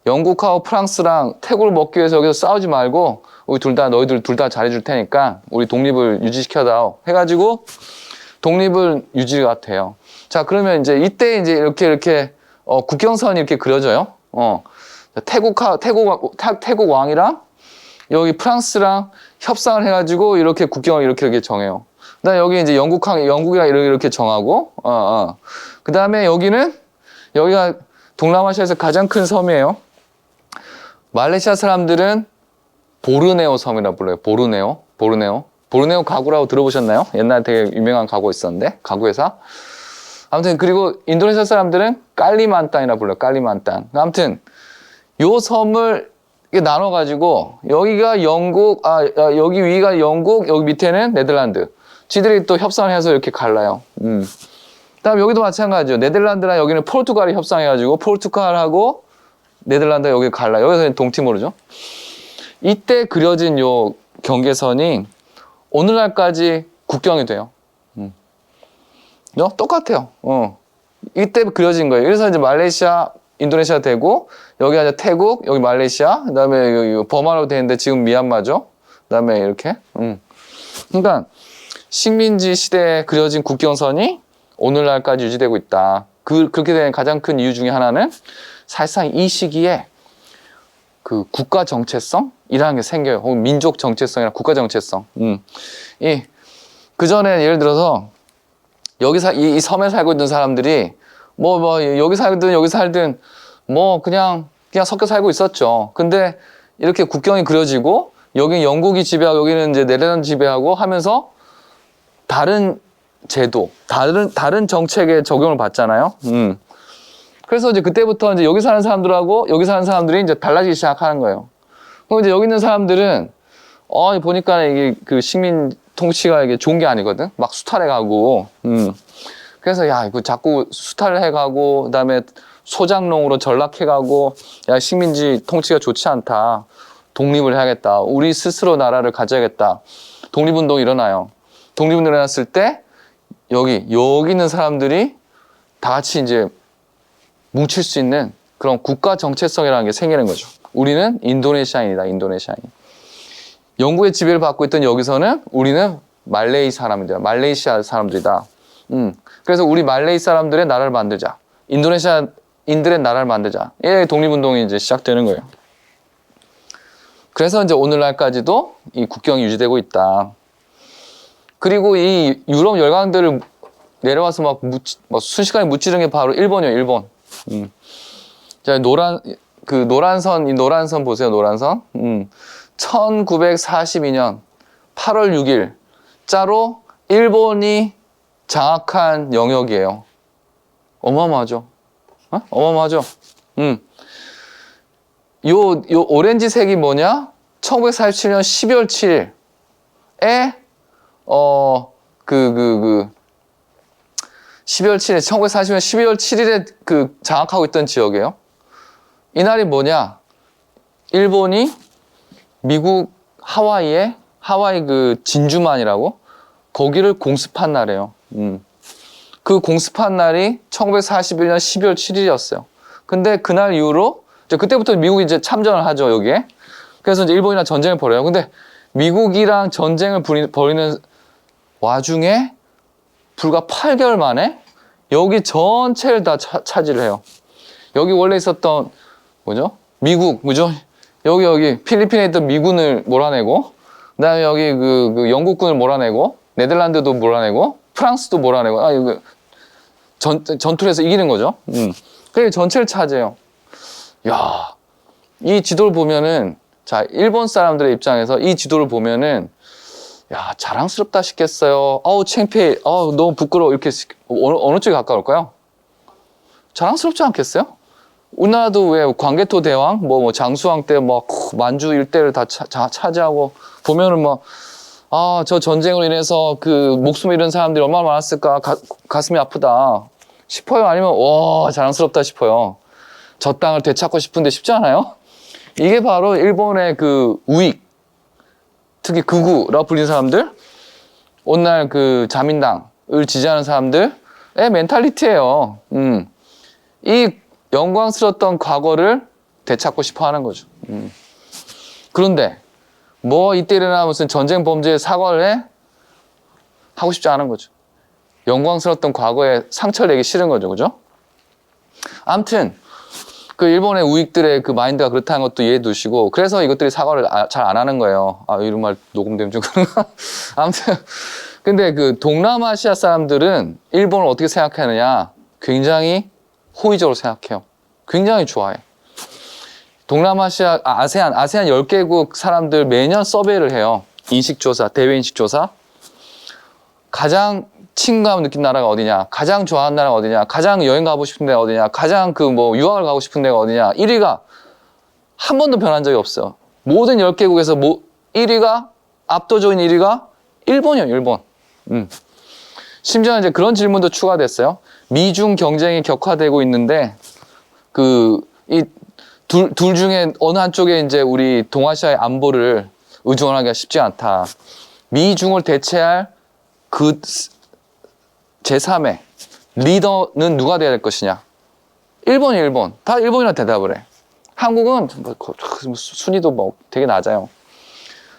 영국하고 프랑스랑 태국을 먹기 위해서 여기서 싸우지 말고 너희들 둘 다 잘해줄 테니까 우리 독립을 유지시켜다오 해가지고 독립을 유지가 돼요. 자 그러면 이제 이때 이제 이렇게 국경선이 이렇게 그려져요. 태국 왕이랑 여기 프랑스랑 협상을 해가지고 이렇게 국경을 이렇게 정해요. 그다음에 여기 이제 영국이랑 이렇게 정하고, 그 다음에 여기가 동남아시아에서 가장 큰 섬이에요. 말레이시아 사람들은 보르네오 섬이라고 불러요. 보르네오 가구라고 들어보셨나요? 옛날에 되게 유명한 가구 있었는데, 가구 회사. 아무튼 그리고 인도네시아 사람들은 깔리만탄이라고 불러요. 깔리만탄. 아무튼 요 섬을 이렇게 나눠가지고 여기가 영국, 여기 위가 영국, 여기 밑에는 네덜란드. 지들이 또 협상을 해서 이렇게 갈라요. 그다음 여기도 마찬가지죠. 네덜란드랑 여기는 포르투갈이 협상해가지고 포르투갈하고 네덜란드 여기 갈라요. 여기서 동티모르죠. 이때 그려진 요 경계선이 오늘날까지 국경이 돼요. 똑같아요. 이때 그려진 거예요. 그래서 이제 말레이시아, 인도네시아 되고 여기가 이제 태국, 여기 말레이시아, 그다음에 여기 버마로 되는데 지금 미얀마죠. 그다음에 이렇게. 그러니까 식민지 시대에 그려진 국경선이 오늘날까지 유지되고 있다. 그렇게 된 가장 큰 이유 중에 하나는 사실상 이 시기에 그 국가 정체성이라는 게 생겨요. 혹은 민족 정체성이나 국가 정체성. 그 전에 예를 들어서 이 섬에 살고 있는 사람들이 여기 살든 뭐 그냥 섞여 살고 있었죠. 근데 이렇게 국경이 그려지고 여기 영국이 지배하고 여기는 이제 네덜란드 지배하고 하면서 다른 제도, 다른 정책에 적용을 받잖아요. 그래서 이제 그때부터 이제 여기 사는 사람들하고 여기 사는 사람들이 이제 달라지기 시작하는 거예요. 그럼 이제 여기 있는 사람들은 보니까 이게 그 식민 통치가 이게 좋은 게 아니거든. 막 수탈해가고. 그래서 야 이거 자꾸 수탈을 해가고 그다음에 소장농으로 전락해가고 야 식민지 통치가 좋지 않다. 독립을 해야겠다. 우리 스스로 나라를 가져야겠다. 독립운동이 일어나요. 독립운동이 일어났을 때 여기 있는 사람들이 다 같이 이제 뭉칠 수 있는 그런 국가 정체성이라는 게 생기는 거죠. 우리는 인도네시아인이다. 인도네시아인. 영국의 지배를 받고 있던 여기서는 우리는 말레이 사람들이다. 말레이시아 사람들이다. 그래서 우리 말레이 사람들의 나라를 만들자. 인도네시아인들의 나라를 만들자. 예, 독립운동이 이제 시작되는 거예요. 그래서 이제 오늘날까지도 이 국경이 유지되고 있다. 그리고 이 유럽 열강들을 내려와서 막 순식간에 무찌른 게 바로 일본이에요, 일본. 자, 노란 선 보세요, 노란 선. 1942년 8월 6일 자로 일본이 장악한 영역이에요. 어마어마하죠? 어마어마하죠? 요 오렌지색이 뭐냐? 1947년 12월 7일에 1940년 12월 7일에 그 장악하고 있던 지역이에요. 이날이 뭐냐? 일본이 미국 하와이 그 진주만이라고 거기를 공습한 날이에요. 그 공습한 날이 1941년 12월 7일이었어요. 근데 그날 이후로 이제 그때부터 미국이 이제 참전을 하죠, 여기에. 그래서 이제 일본이랑 전쟁을 벌여요. 근데 미국이랑 전쟁을 벌이는 와중에 불과 8개월 만에 여기 전체를 다 차지를 해요. 여기 원래 있었던 뭐죠? 미국, 뭐죠? 여기 필리핀에 있던 미군을 몰아내고, 그다음에 여기 그 영국군을 몰아내고, 네덜란드도 몰아내고, 프랑스도 몰아내고, 이거 전투를 해서 이기는 거죠. 그게 전체를 차지해요. 야, 이 지도를 보면은, 자, 일본 사람들의 입장에서 이 지도를 보면은, 야, 자랑스럽다 싶겠어요. 창피해. 너무 부끄러워. 이렇게 어느 쪽에 가까울까요? 자랑스럽지 않겠어요? 우리나라도 왜 광개토 대왕, 뭐 장수왕 때 막 만주 일대를 다 차지하고 보면은 저 전쟁으로 인해서 그 목숨을 잃은 사람들이 얼마나 많았을까 가슴이 아프다 싶어요? 아니면 와 자랑스럽다 싶어요? 저 땅을 되찾고 싶은데 쉽지 않아요? 이게 바로 일본의 그 우익, 특히 극우라고 불리는 사람들, 오늘날 그 자민당을 지지하는 사람들의 멘탈리티예요. 이 영광스러웠던 과거를 되찾고 싶어 하는 거죠. 그런데 이때 일어나 무슨 전쟁 범죄에 사과를 해? 하고 싶지 않은 거죠. 영광스러웠던 과거에 상처를 내기 싫은 거죠. 그죠? 아무튼 그 일본의 우익들의 그 마인드가 그렇다는 것도 이해해 두시고, 그래서 이것들이 사과를 잘 안 하는 거예요. 이런 말 녹음되면 좀 그런가? 아무튼 근데 그 동남아시아 사람들은 일본을 어떻게 생각하느냐? 굉장히 호의적으로 생각해요. 굉장히 좋아해. 동남아시아, 아세안 10개국 사람들 매년 서베이를 해요. 인식조사, 대외 인식조사. 가장 친감을 느낀 나라가 어디냐? 가장 좋아하는 나라가 어디냐? 가장 여행 가고 싶은 데가 어디냐? 가장 유학을 가고 싶은 데가 어디냐? 1위가 한 번도 변한 적이 없어요. 모든 10개국에서 1위가, 압도적인 1위가 일본이에요, 일본. 심지어 이제 그런 질문도 추가됐어요. 미중 경쟁이 격화되고 있는데, 이 둘 중에 어느 한쪽에 이제 우리 동아시아의 안보를 의존하기가 쉽지 않다. 미중을 대체할 그 제3의 리더는 누가 돼야 될 것이냐? 일본이 일본. 다 일본이라 대답을 해. 한국은 순위도 되게 낮아요.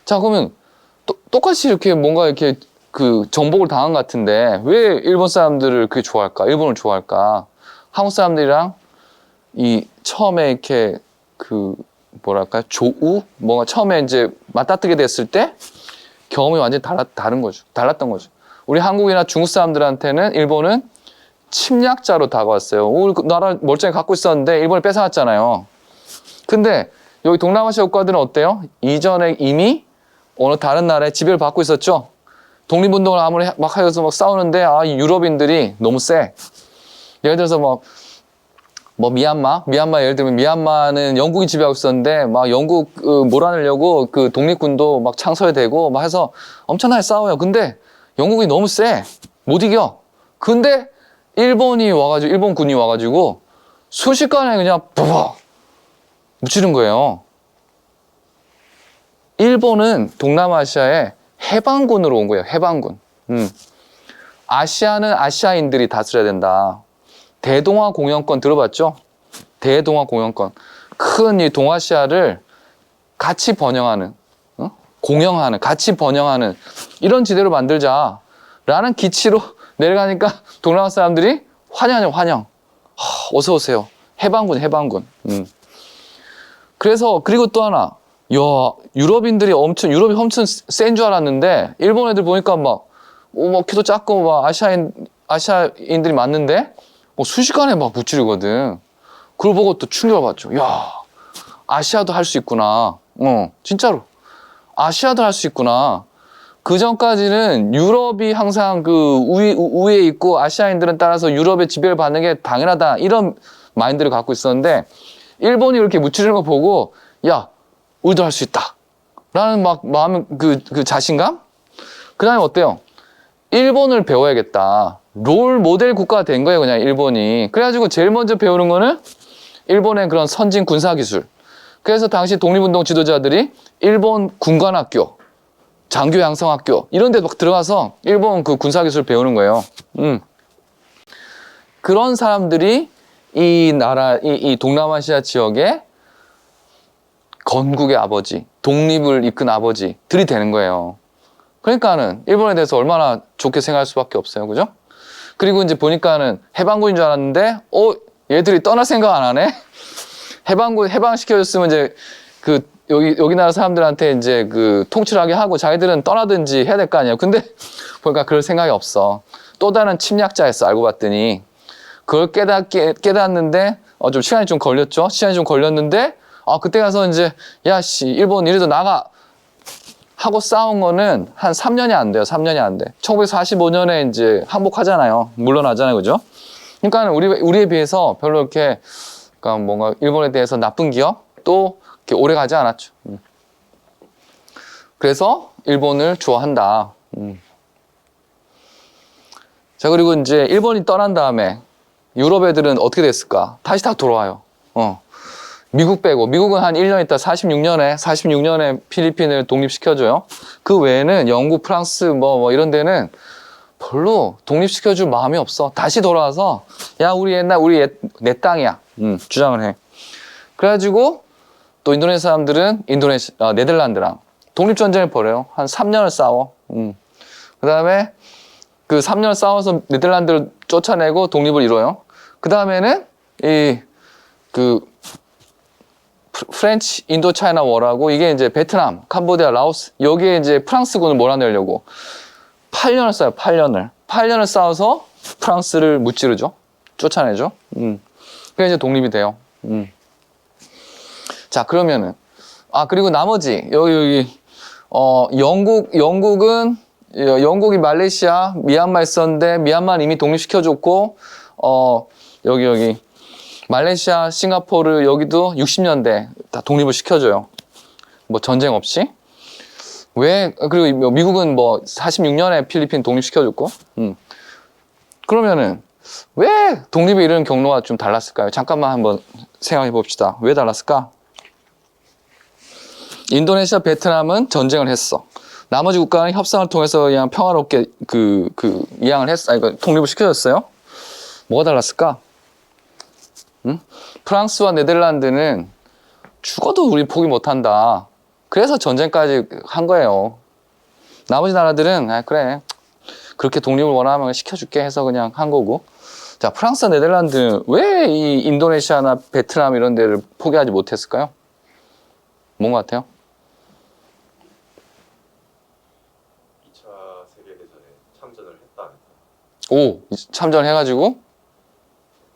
자, 그러면 똑같이 이렇게 뭔가 이렇게 그 정복을 당한 것 같은데 왜 일본 사람들을 그렇게 좋아할까? 일본을 좋아할까? 한국 사람들이랑 처음에 이렇게 뭔가 처음에 이제 맞닥뜨게 됐을 때 경험이 완전히 다른 거죠. 달랐던 거죠. 우리 한국이나 중국 사람들한테는 일본은 침략자로 다가왔어요. 우리 나라 멀쩡히 갖고 있었는데 일본이 뺏어갔잖아요. 근데 여기 동남아시아 국가들은 어때요? 이전에 이미 어느 다른 나라에 지배를 받고 있었죠. 독립운동을 아무리 막 하여서 싸우는데 이 유럽인들이 너무 세. 예를 들어서 미얀마 예를 들면 미얀마는 영국이 지배하고 있었는데 영국 몰아내려고 그 독립군도 창설되고 해서 엄청나게 싸워요. 근데 영국이 너무 세. 못 이겨. 근데 일본군이 와가지고 순식간에 그냥 뿌벅 묻히는 거예요. 일본은 동남아시아에 해방군으로 온 거예요. 해방군. 아시아는 아시아인들이 다스려야 된다. 대동아 공영권 들어봤죠? 대동아 공영권. 큰 이 동아시아를 같이 번영하는, 공영하는, 같이 번영하는 이런 지대로 만들자라는 기치로 내려가니까 동남아 사람들이 환영하냐, 환영. 어서 오세요. 해방군, 해방군. 그래서 그리고 또 하나, 야, 유럽이 엄청 센 줄 알았는데 일본 애들 보니까 막 키도 작고 막 아시아인들이 많는데 순식간에 막 무찌르거든. 그걸 보고 또 충격을 받죠. 야, 아시아도 할 수 있구나. 진짜로. 아시아도 할 수 있구나. 그 전까지는 유럽이 항상 그 우위에 있고 아시아인들은 따라서 유럽의 지배를 받는 게 당연하다. 이런 마인드를 갖고 있었는데 일본이 이렇게 무찌르는 거 보고 야, 우리도 할 수 있다. 라는 막 마음, 그 자신감? 그 다음에 어때요? 일본을 배워야겠다. 롤 모델 국가가 된 거예요, 그냥 일본이. 그래가지고 제일 먼저 배우는 거는 일본의 그런 선진 군사 기술. 그래서 당시 독립운동 지도자들이 일본 군관학교, 장교 양성학교 이런 데 막 들어가서 일본 그 군사 기술 배우는 거예요. 그런 사람들이 이 동남아시아 지역의 건국의 아버지, 독립을 이끈 아버지들이 되는 거예요. 그러니까는 일본에 대해서 얼마나 좋게 생각할 수밖에 없어요. 그죠? 그리고 이제 보니까는 해방군인 줄 알았는데, 얘들이 떠날 생각 안 하네? 해방시켜줬으면 이제 여기 나라 사람들한테 이제 통치를 하게 하고 자기들은 떠나든지 해야 될 거 아니에요. 근데 보니까 그럴 생각이 없어. 또 다른 침략자였어, 알고 봤더니. 그걸 깨닫는데, 좀 시간이 좀 걸렸죠? 시간이 좀 걸렸는데, 그때 가서 이제, 야, 일본 이리도 나가! 하고 싸운 거는 한 3년이 안 돼요. 3년이 안 돼. 1945년에 이제 항복하잖아요. 물러나잖아요. 그죠? 그러니까 우리에 비해서 별로 이렇게, 그러니까 뭔가 일본에 대해서 나쁜 기억? 또 이렇게 오래 가지 않았죠. 그래서 일본을 좋아한다. 자, 그리고 이제 일본이 떠난 다음에 유럽 애들은 어떻게 됐을까? 다시 다 돌아와요. 미국 빼고. 미국은 한 1년 있다 46년에 필리핀을 독립시켜줘요. 그 외에는 영국, 프랑스 뭐 이런 데는 별로 독립시켜줄 마음이 없어. 다시 돌아와서 야, 내 땅이야. 주장을 해. 그래가지고 또 인도네시아 사람들은 네덜란드랑 독립전쟁을 벌여요. 한 3년을 싸워. 그 다음에 그 3년을 싸워서 네덜란드를 쫓아내고 독립을 이뤄요. 그 다음에는 프렌치 인도 차이나 워라고 이게 이제 베트남, 캄보디아, 라오스 여기에 이제 프랑스군을 몰아내려고 8년을 싸요. 8년을 싸워서 프랑스를 무찌르죠. 쫓아내죠. 그래서 이제 독립이 돼요. 자, 그러면은 그리고 나머지 여기 영국이 말레이시아, 미얀마 있었는데 미얀마는 이미 독립시켜줬고 여기 말레이시아, 싱가포르 여기도 60년대 다 독립을 시켜줘요. 뭐 전쟁 없이. 그리고 미국은 뭐 46년에 필리핀 독립시켜줬고. 그러면은 왜 독립이 이런 경로가 좀 달랐을까요? 잠깐만 한번 생각해 봅시다. 왜 달랐을까? 인도네시아, 베트남은 전쟁을 했어. 나머지 국가는 협상을 통해서 그냥 평화롭게 이양을 했어. 독립을 시켜줬어요. 뭐가 달랐을까? 프랑스와 네덜란드는 죽어도 우리 포기 못한다. 그래서 전쟁까지 한 거예요. 나머지 나라들은 그래 그렇게 독립을 원하면 시켜줄게 해서 그냥 한 거고. 자, 프랑스와 네덜란드는 왜 이 인도네시아나 베트남 이런 데를 포기하지 못했을까요? 뭔 것 같아요? 2차 세계대전에 참전을 했다. 참전해가지고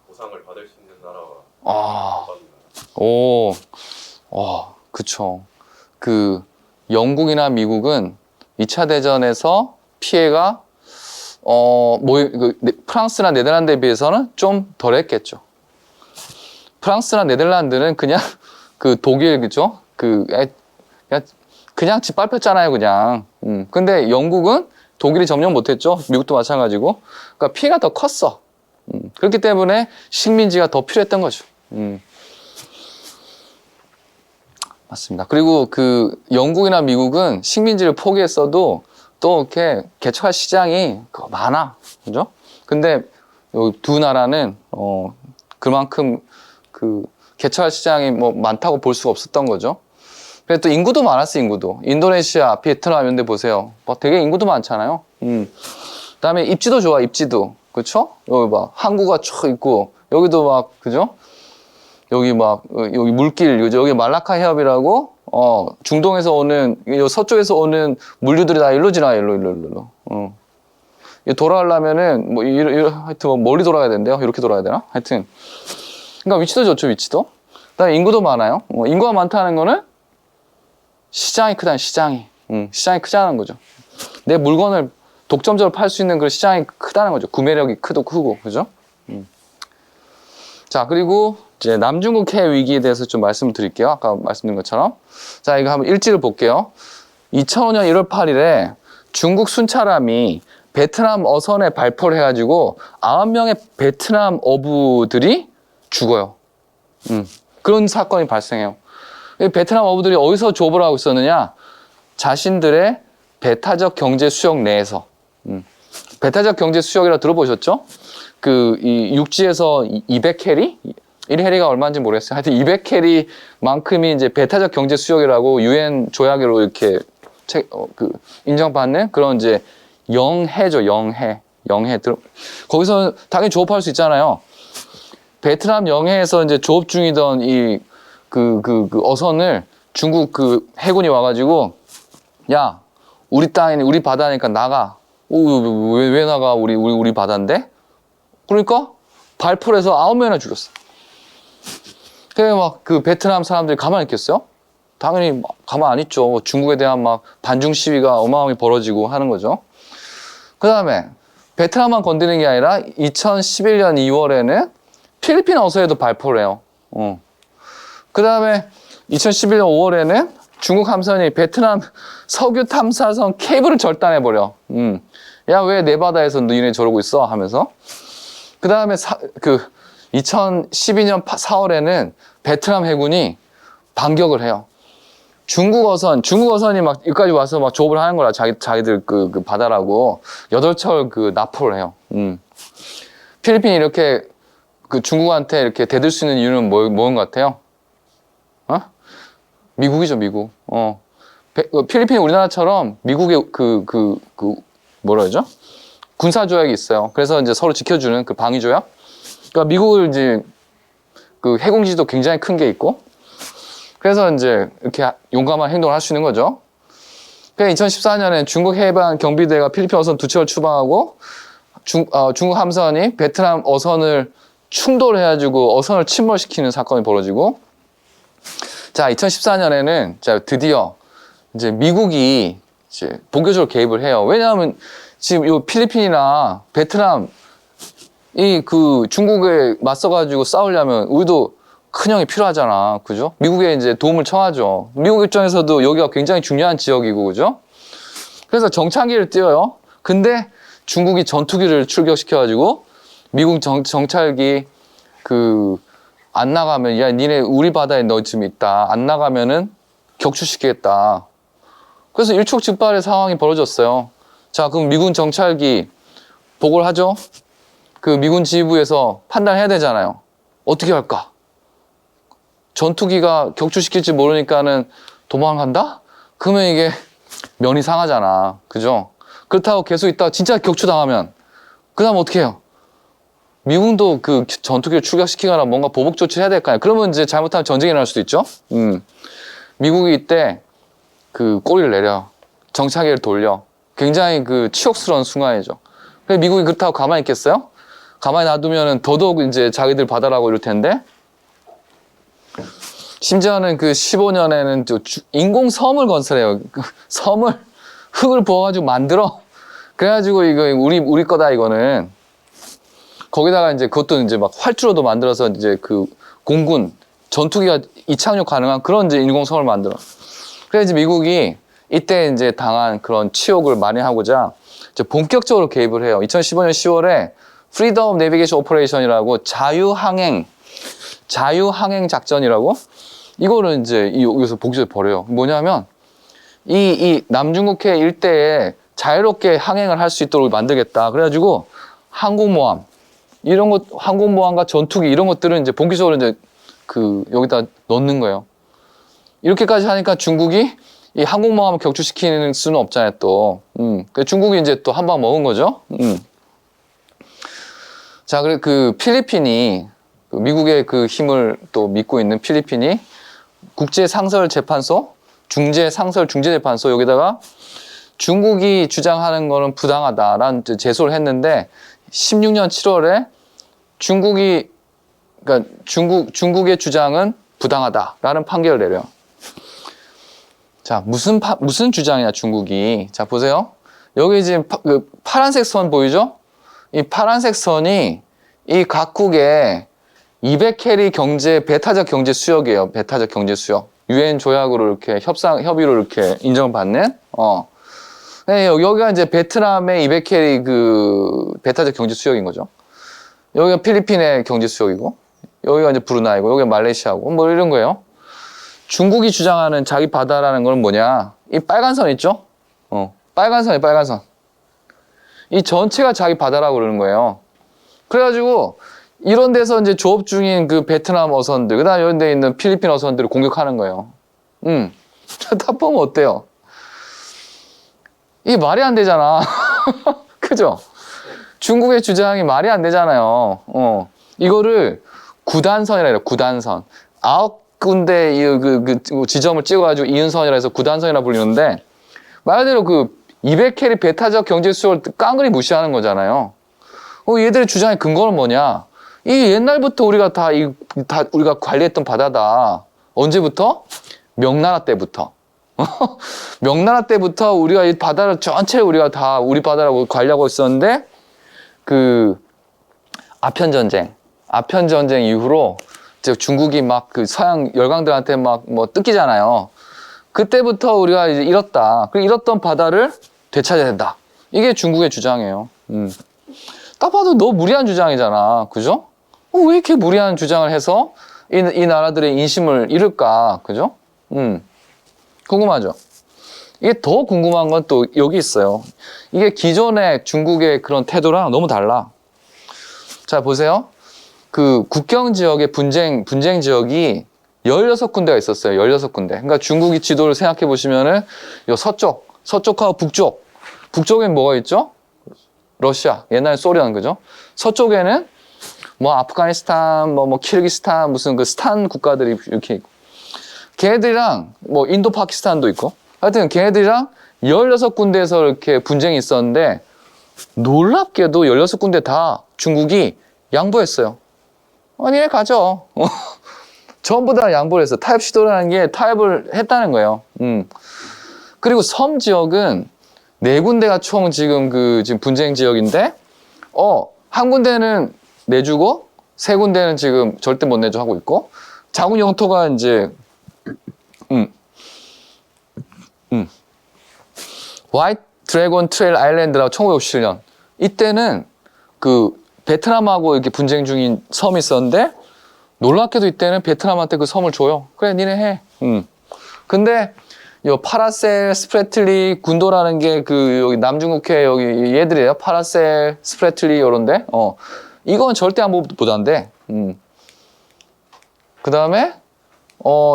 보상을 받을 수 있는 나라와 그쵸. 영국이나 미국은 2차 대전에서 피해가 프랑스나 네덜란드에 비해서는 좀 덜 했겠죠. 프랑스나 네덜란드는 그냥 독일, 그죠? 그냥 짓밟혔잖아요, 그냥. 근데 영국은 독일이 점령 못했죠. 미국도 마찬가지고. 그러니까 피해가 더 컸어. 그렇기 때문에 식민지가 더 필요했던 거죠. 맞습니다. 그리고 영국이나 미국은 식민지를 포기했어도 또 이렇게 개척할 시장이 많아. 그죠? 근데 이 두 나라는, 그만큼 개척할 시장이 뭐 많다고 볼 수가 없었던 거죠. 그래서 또 인구도 많았어, 인구도. 인도네시아, 베트남 이런 데 보세요. 막 되게 인구도 많잖아요. 그다음에 입지도 좋아, 입지도. 그쵸? 여기 봐. 항구가 쭉 있고, 여기도 막, 그죠? 여기 막, 여기 물길, 여기 말라카 해협이라고, 중동에서 오는, 서쪽에서 오는 물류들이 다 일로 지나요, 일로. 이 돌아가려면은, 하여튼 뭐 멀리 돌아야 된대요. 이렇게 돌아야 되나? 하여튼. 그러니까 위치도 좋죠, 위치도. 그다음에 인구도 많아요. 인구가 많다는 거는 시장이 크다는 시장이. 시장이 크다는 거죠. 내 물건을 독점적으로 팔 수 있는 그런 시장이 크다는 거죠. 구매력이 크고, 그죠? 자, 그리고 이제 남중국 해외 위기에 대해서 좀 말씀을 드릴게요. 아까 말씀드린 것처럼. 자, 이거 한번 일지를 볼게요. 2005년 1월 8일에 중국 순찰함이 베트남 어선에 발포를 해가지고 9명의 베트남 어부들이 죽어요. 그런 사건이 발생해요. 베트남 어부들이 어디서 조업을 하고 있었느냐? 자신들의 배타적 경제 수역 내에서. 배타적 경제 수역이라 들어보셨죠? 이 육지에서 200캐리? 1해리가 얼마인지 모르겠어요. 하여튼 200캐리만큼이 이제 배타적 경제 수역이라고 유엔 조약으로 이렇게 인정받는 그런 이제 영해죠, 영해. 거기서 당연히 조업할 수 있잖아요. 베트남 영해에서 이제 조업 중이던 그 어선을 중국 해군이 와가지고, 야, 우리 땅이니, 우리 바다니까 나가. 왜 나가? 우리 바다인데? 그러니까 발포를 해서 9명이나 죽였어. 그래, 막 베트남 사람들이 가만히 있겠어요? 당연히 가만 안 있죠. 중국에 대한 막 반중 시위가 어마어마하게 벌어지고 하는 거죠. 그 다음에 베트남만 건드리는 게 아니라 2011년 2월에는 필리핀 어선에도 발포를 해요. 그 다음에 2011년 5월에는 중국 함선이 베트남 석유 탐사선 케이블을 절단해버려. 야, 왜 내 바다에서 너희네 저러고 있어? 하면서. 그 다음에 2012년 4월에는 베트남 해군이 반격을 해요. 중국 어선이 막 여기까지 와서 막 조업을 하는 거라, 자기들 그 바다라고 8철 납포를 해요. 필리핀이 이렇게 중국한테 이렇게 대들 수 있는 이유는 뭔 것 같아요? 미국이죠, 미국. 필리핀이 우리나라처럼 미국의 뭐라 그러죠? 군사조약이 있어요. 그래서 이제 서로 지켜주는 그 방위조약. 그러니까 미국을 이제 해공지도 굉장히 큰 게 있고, 그래서 이제 이렇게 용감한 행동을 할 수 있는 거죠. 그래서 2014년에 중국 해방 경비대가 필리핀 어선 2척을 추방하고 중국 함선이 베트남 어선을 충돌해가지고 어선을 침몰시키는 사건이 벌어지고, 자, 2014년에는 자, 드디어 이제 미국이 이제 본격적으로 개입을 해요. 왜냐하면 지금 이 필리핀이나 베트남 중국에 맞서가지고 싸우려면 우리도 큰 형이 필요하잖아. 그죠? 미국에 이제 도움을 청하죠. 미국 입장에서도 여기가 굉장히 중요한 지역이고, 그죠? 그래서 정찰기를 띄워요. 근데 중국이 전투기를 출격시켜가지고 미국 정찰기 안 나가면, 야, 니네 우리 바다에 너 지금 있다. 안 나가면은 격추시키겠다. 그래서 일촉즉발의 상황이 벌어졌어요. 자, 그럼 미군 정찰기 보고를 하죠? 미군 지휘부에서 판단해야 되잖아요. 어떻게 할까? 전투기가 격추시킬지 모르니까는 도망간다? 그러면 이게 면이 상하잖아. 그죠? 그렇다고 계속 있다가 진짜 격추당하면 그 다음 어떻게 해요? 미군도 전투기를 출격시키거나 뭔가 보복 조치를 해야 될 거 아니야. 그러면 이제 잘못하면 전쟁이 일어날 수도 있죠. 미국이 이때 꼬리를 내려. 정찰기를 돌려. 굉장히 치욕스러운 순간이죠. 그래서 미국이 그렇다고 가만히 있겠어요? 가만히 놔두면은 더더욱 이제 자기들 바다라고 이럴 텐데, 심지어는 15년에는 인공섬을 건설해요. 흙을 부어가지고 만들어. 그래가지고 이거 우리 거다, 이거는. 거기다가 이제 그것도 이제 막 활주로도 만들어서 이제 공군, 전투기가 이착륙 가능한 그런 이제 인공섬을 만들어. 그래서 이제 미국이 이때 이제 당한 그런 치욕을 만회하고자 이제 본격적으로 개입을 해요. 2015년 10월에 Freedom Navigation Operation이라고 자유항행 작전이라고, 이거를 이제 여기서 복지를 벌여요. 뭐냐면 이 남중국해 일대에 자유롭게 항행을 할 수 있도록 만들겠다. 그래가지고 항공모함 항공모함과 전투기 이런 것들은 이제 본격적으로 이제 여기다 넣는 거예요. 이렇게까지 하니까 중국이 이 항공모함을 격추시키는 수는 없잖아요, 또. 그 중국이 이제 또 한 방 먹은 거죠. 자, 그래 그 필리핀이 그 미국의 그 힘을 또 믿고 있는 필리핀이 국제상설재판소, 중재재판소 여기다가 중국이 주장하는 거는 부당하다라는 제소를 했는데 16년 7월에 그러니까 중국의 주장은 부당하다라는 판결을 내려요. 자, 무슨 주장이냐, 중국이. 자, 보세요. 여기 지금 그 파란색 선 보이죠? 이 파란색 선이 이 각국의 200캐리 배타적 경제 수역이에요. 배타적 경제 수역. 유엔 조약으로 이렇게 협의로 이렇게 인정을 받는, 네, 여기가 이제 베트남의 200캐리 그 배타적 경제 수역인 거죠. 여기가 필리핀의 경제 수역이고, 여기가 이제 브루나이고, 여기가 말레이시아고, 뭐 이런 거예요. 중국이 주장하는 자기 바다라는 건 뭐냐? 이 빨간 선 있죠? 빨간 선이에요, 빨간 선. 이 전체가 자기 바다라고 그러는 거예요. 그래가지고, 이런 데서 이제 조업 중인 그 베트남 어선들, 그 다음에 이런 데 있는 필리핀 어선들을 공격하는 거예요. 딱 보면 어때요? 이게 말이 안 되잖아. 그죠? 중국의 주장이 말이 안 되잖아요. 이거를 구단선이라 해요, 구단선. 9군데 그 지점을 찍어가지고 이은선이라 해서 구단선이라 불리는데, 말 그대로 그 200캐리 배타적 경제 수역을 깡그리 무시하는 거잖아요. 얘들의 주장의 근거는 뭐냐? 이 옛날부터 우리가 다 우리가 관리했던 바다다. 언제부터? 명나라 때부터. 명나라 때부터 우리가 이 바다를 전체를 우리가 다 우리 바다라고 관리하고 있었는데, 그 아편 전쟁 이후로 이제 중국이 막 그 서양 열강들한테 막 뭐 뜯기잖아요. 그때부터 우리가 이제 잃었다. 그 잃었던 바다를 되찾아야 된다. 이게 중국의 주장이에요. 딱 봐도 너무 무리한 주장이잖아. 그죠? 왜 이렇게 무리한 주장을 해서 이 나라들의 인심을 잃을까? 그죠? 궁금하죠? 이게 더 궁금한 건 또 여기 있어요. 이게 기존의 중국의 그런 태도랑 너무 달라. 자, 보세요. 그 국경 지역의 분쟁 지역이 16군데가 있었어요. 16군데. 그러니까 중국이 지도를 생각해 보시면은 요 서쪽하고 북쪽엔 뭐가 있죠? 러시아, 옛날 소련, 그죠? 서쪽에는 뭐 아프가니스탄, 뭐 키르기스탄, 무슨 그 스탄 국가들이 이렇게 있고, 걔네들이랑 뭐 인도 파키스탄도 있고, 하여튼 걔네들이랑 16군데에서 이렇게 분쟁이 있었는데, 놀랍게도 16군데 다 중국이 양보했어요. 니네 가져. 전부 다 양보를 했어. 타협 시도라는 게 타협을 했다는 거예요. 그리고 섬 지역은 4군데가 총 지금 지금 분쟁 지역인데, 한 군데는 내주고, 3군데는 지금 절대 못 내줘 하고 있고, 자국 영토가 이제, 화이트 드래곤 트레일 아일랜드라고 1957년. 이때는 그 베트남하고 이렇게 분쟁 중인 섬이 있었는데, 놀랍게도 이때는 베트남한테 그 섬을 줘요. 그래, 니네 해. 근데, 요 파라셀, 스프레틀리, 군도라는 게 여기 남중국해 여기 얘들이에요. 파라셀, 스프레틀리 요런데. 이건 절대 안 보단데. 그 다음에,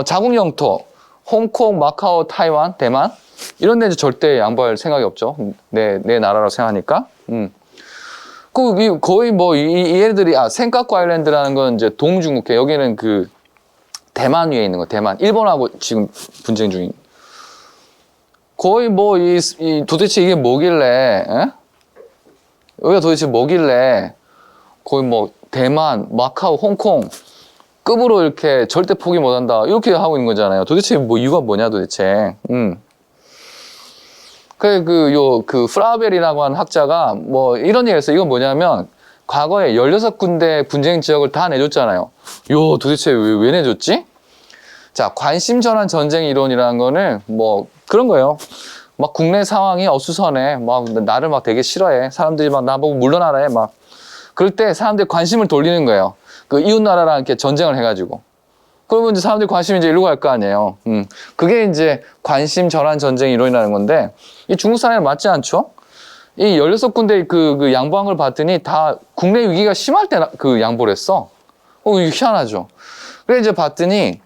자국 영토, 홍콩, 마카오, 타이완, 대만. 이런 데는 절대 양보할 생각이 없죠. 내 나라라고 생각하니까. 거의 뭐, 이 애들이, 센카쿠 아일랜드라는 건 이제 동중국해. 여기는 그, 대만 위에 있는 거, 대만. 일본하고 지금 분쟁 중인. 거의 뭐, 도대체 이게 뭐길래, 에? 여기가 도대체 뭐길래, 거의 뭐, 대만, 마카오, 홍콩, 급으로 이렇게 절대 포기 못 한다. 이렇게 하고 있는 거잖아요. 도대체 뭐, 이유가 뭐냐, 도대체. 그 프라벨이라고 하는 학자가 뭐 이런 얘기를 했어요. 이건 뭐냐면 과거에 16군데 분쟁 지역을 다 내줬잖아요. 도대체 왜 내줬지? 자, 관심 전환 전쟁 이론이라는 거는 뭐 그런 거예요. 막 국내 상황이 어수선해. 막 나를 막 되게 싫어해. 사람들이 막 나보고 물러나라 해. 막 그럴 때 사람들이 관심을 돌리는 거예요. 그 이웃 나라랑 이렇게 전쟁을 해가지고. 그러면 이제 사람들이 관심이 이제 일로 갈 거 아니에요. 그게 이제 관심 전환 전쟁 이론이라는 건데, 이 중국 사람이 맞지 않죠? 이 16군데 그 양보한 걸 봤더니 다 국내 위기가 심할 때 그 양보를 했어. 이거 희한하죠? 그래서 이제 봤더니,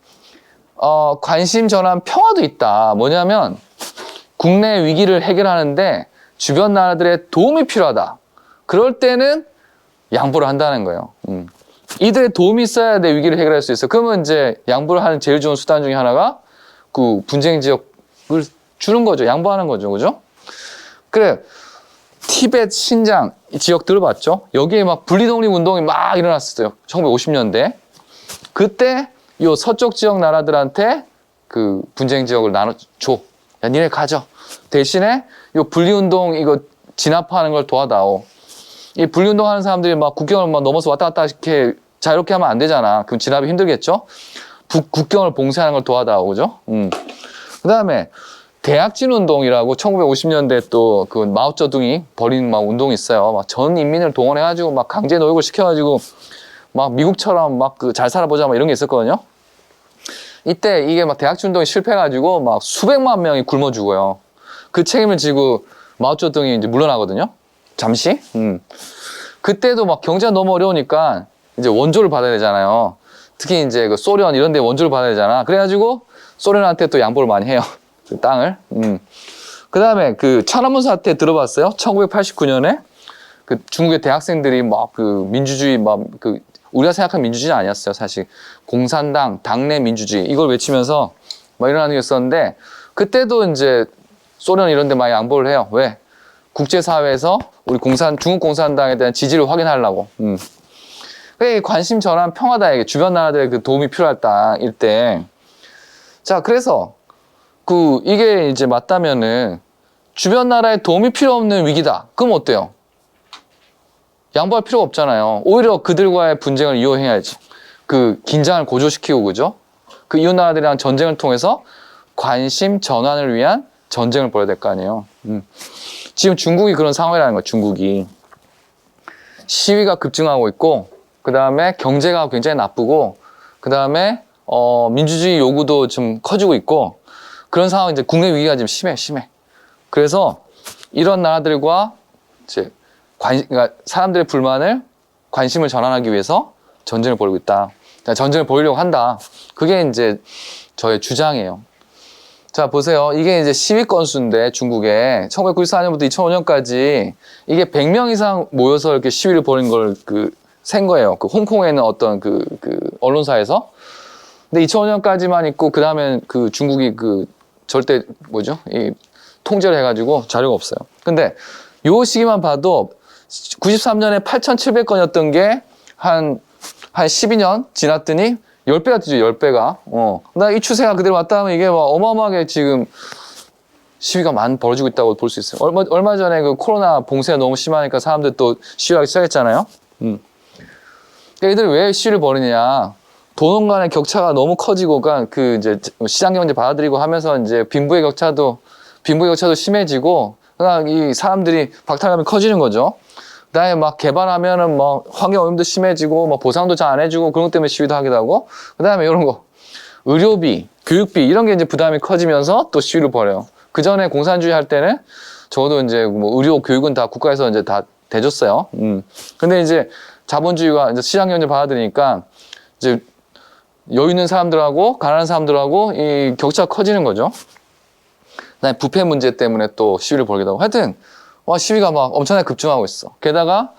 관심 전환 평화도 있다. 뭐냐면 국내 위기를 해결하는데 주변 나라들의 도움이 필요하다. 그럴 때는 양보를 한다는 거예요. 이들의 도움이 있어야 내 위기를 해결할 수 있어. 그러면 이제 양보를 하는 제일 좋은 수단 중에 하나가 그 분쟁 지역을 주는 거죠. 양보하는 거죠. 그죠? 그래. 티벳, 신장 지역 들어봤죠? 여기에 막 분리독립 운동이 막 일어났었어요. 1950년대. 그때 요 서쪽 지역 나라들한테 그 분쟁 지역을 나눠줘. 야, 니네 가져. 대신에 요 분리운동 이거 진압하는 걸 도와다오. 이 분리운동 하는 사람들이 막 국경을 막 넘어서 왔다 갔다 이렇게 자유롭게 하면 안 되잖아. 그럼 진압이 힘들겠죠? 국경을 봉쇄하는 걸 도와다오. 그죠? 그 다음에 대학진 운동이라고 1950년대 또 그 마오쩌둥이 벌인 막 운동이 있어요. 막 전 인민을 동원해가지고 막 강제 노역을 시켜가지고 막 미국처럼 막 그 잘 살아보자 막 이런 게 있었거든요. 이때 이게 막 대학진 운동이 실패해가지고 막 수백만 명이 굶어 죽어요. 그 책임을 지고 마오쩌둥이 이제 물러나거든요. 잠시. 그때도 막 경제가 너무 어려우니까 이제 원조를 받아야 되잖아요. 특히 이제 그 소련 이런 데 원조를 받아야 되잖아. 그래가지고 소련한테 또 양보를 많이 해요. 그 땅을. 그 다음에 그 천안문 사태 들어봤어요? 1989년에 그 중국의 대학생들이 막 그 민주주의 막 그 우리가 생각하는 민주주의는 아니었어요. 사실 공산당, 당내 민주주의 이걸 외치면서 막 일어나는 게 있었는데 그때도 이제 소련 이런 데 많이 양보를 해요. 왜? 국제사회에서 우리 중국 공산당에 대한 지지를 확인하려고. 그게 관심 전환 평화다. 이게 주변 나라들의 그 도움이 필요하다. 이때. 자, 그래서 이게 이제 맞다면은 주변 나라에 도움이 필요 없는 위기다. 그럼 어때요? 양보할 필요가 없잖아요. 오히려 그들과의 분쟁을 이용해야지. 그 긴장을 고조시키고, 그죠? 그 이웃 나라들이랑 전쟁을 통해서 관심 전환을 위한 전쟁을 벌여야 될 거 아니에요. 지금 중국이 그런 상황이라는 거예요. 중국이. 시위가 급증하고 있고, 그 다음에 경제가 굉장히 나쁘고, 그 다음에 민주주의 요구도 좀 커지고 있고, 그런 상황 이제 국내 위기가 지금 심해. 그래서 이런 나라들과 이제 그러니까 사람들의 불만을 관심을 전환하기 위해서 전쟁을 벌이고 있다. 전쟁을 벌이려고 한다. 그게 이제 저의 주장이에요. 자, 보세요. 이게 이제 시위 건수인데 중국에 1994년부터 2005년까지 이게 100명 이상 모여서 이렇게 시위를 벌인 걸 센 거예요. 그 홍콩에 있는 어떤 그 언론사에서. 근데 2005년까지만 있고 그다음에 그 중국이 절대 이 통제를 해가지고 자료가 없어요. 근데 요 시기만 봐도 93년에 8,700건이었던 게 한 12년 지났더니 10배가 뛰죠, 10배가. 나 이 추세가 그대로 왔다 하면 이게 막 어마어마하게 지금 시위가 많이 벌어지고 있다고 볼 수 있어요. 얼마 전에 그 코로나 봉쇄가 너무 심하니까 사람들 또 시위하기 시작했잖아요. 얘들이 왜 시위를 벌이냐. 도농 간의 격차가 너무 커지고, 그러니까 이제 시장 경제 받아들이고 하면서 이제 빈부의 격차도 심해지고, 그러니까 이 사람들이 박탈감이 커지는 거죠. 그다음에 막 개발하면은 막 환경 오염도 심해지고, 막 보상도 잘 안 해주고 그런 것 때문에 시위도 하기도 하고, 그다음에 이런 거 의료비, 교육비 이런 게 이제 부담이 커지면서 또 시위를 벌여요. 그 전에 공산주의 할 때는 적어도 이제 뭐 의료, 교육은 다 국가에서 이제 다 대줬어요. 근데 이제 자본주의가 이제 시장 경제 받아들이니까 이제 여유 있는 사람들하고 가난한 사람들하고 이 격차가 커지는 거죠. 그다음에 부패 문제 때문에 또 시위를 벌이기도 하고. 하여튼 시위가 막 엄청나게 급증하고 있어. 게다가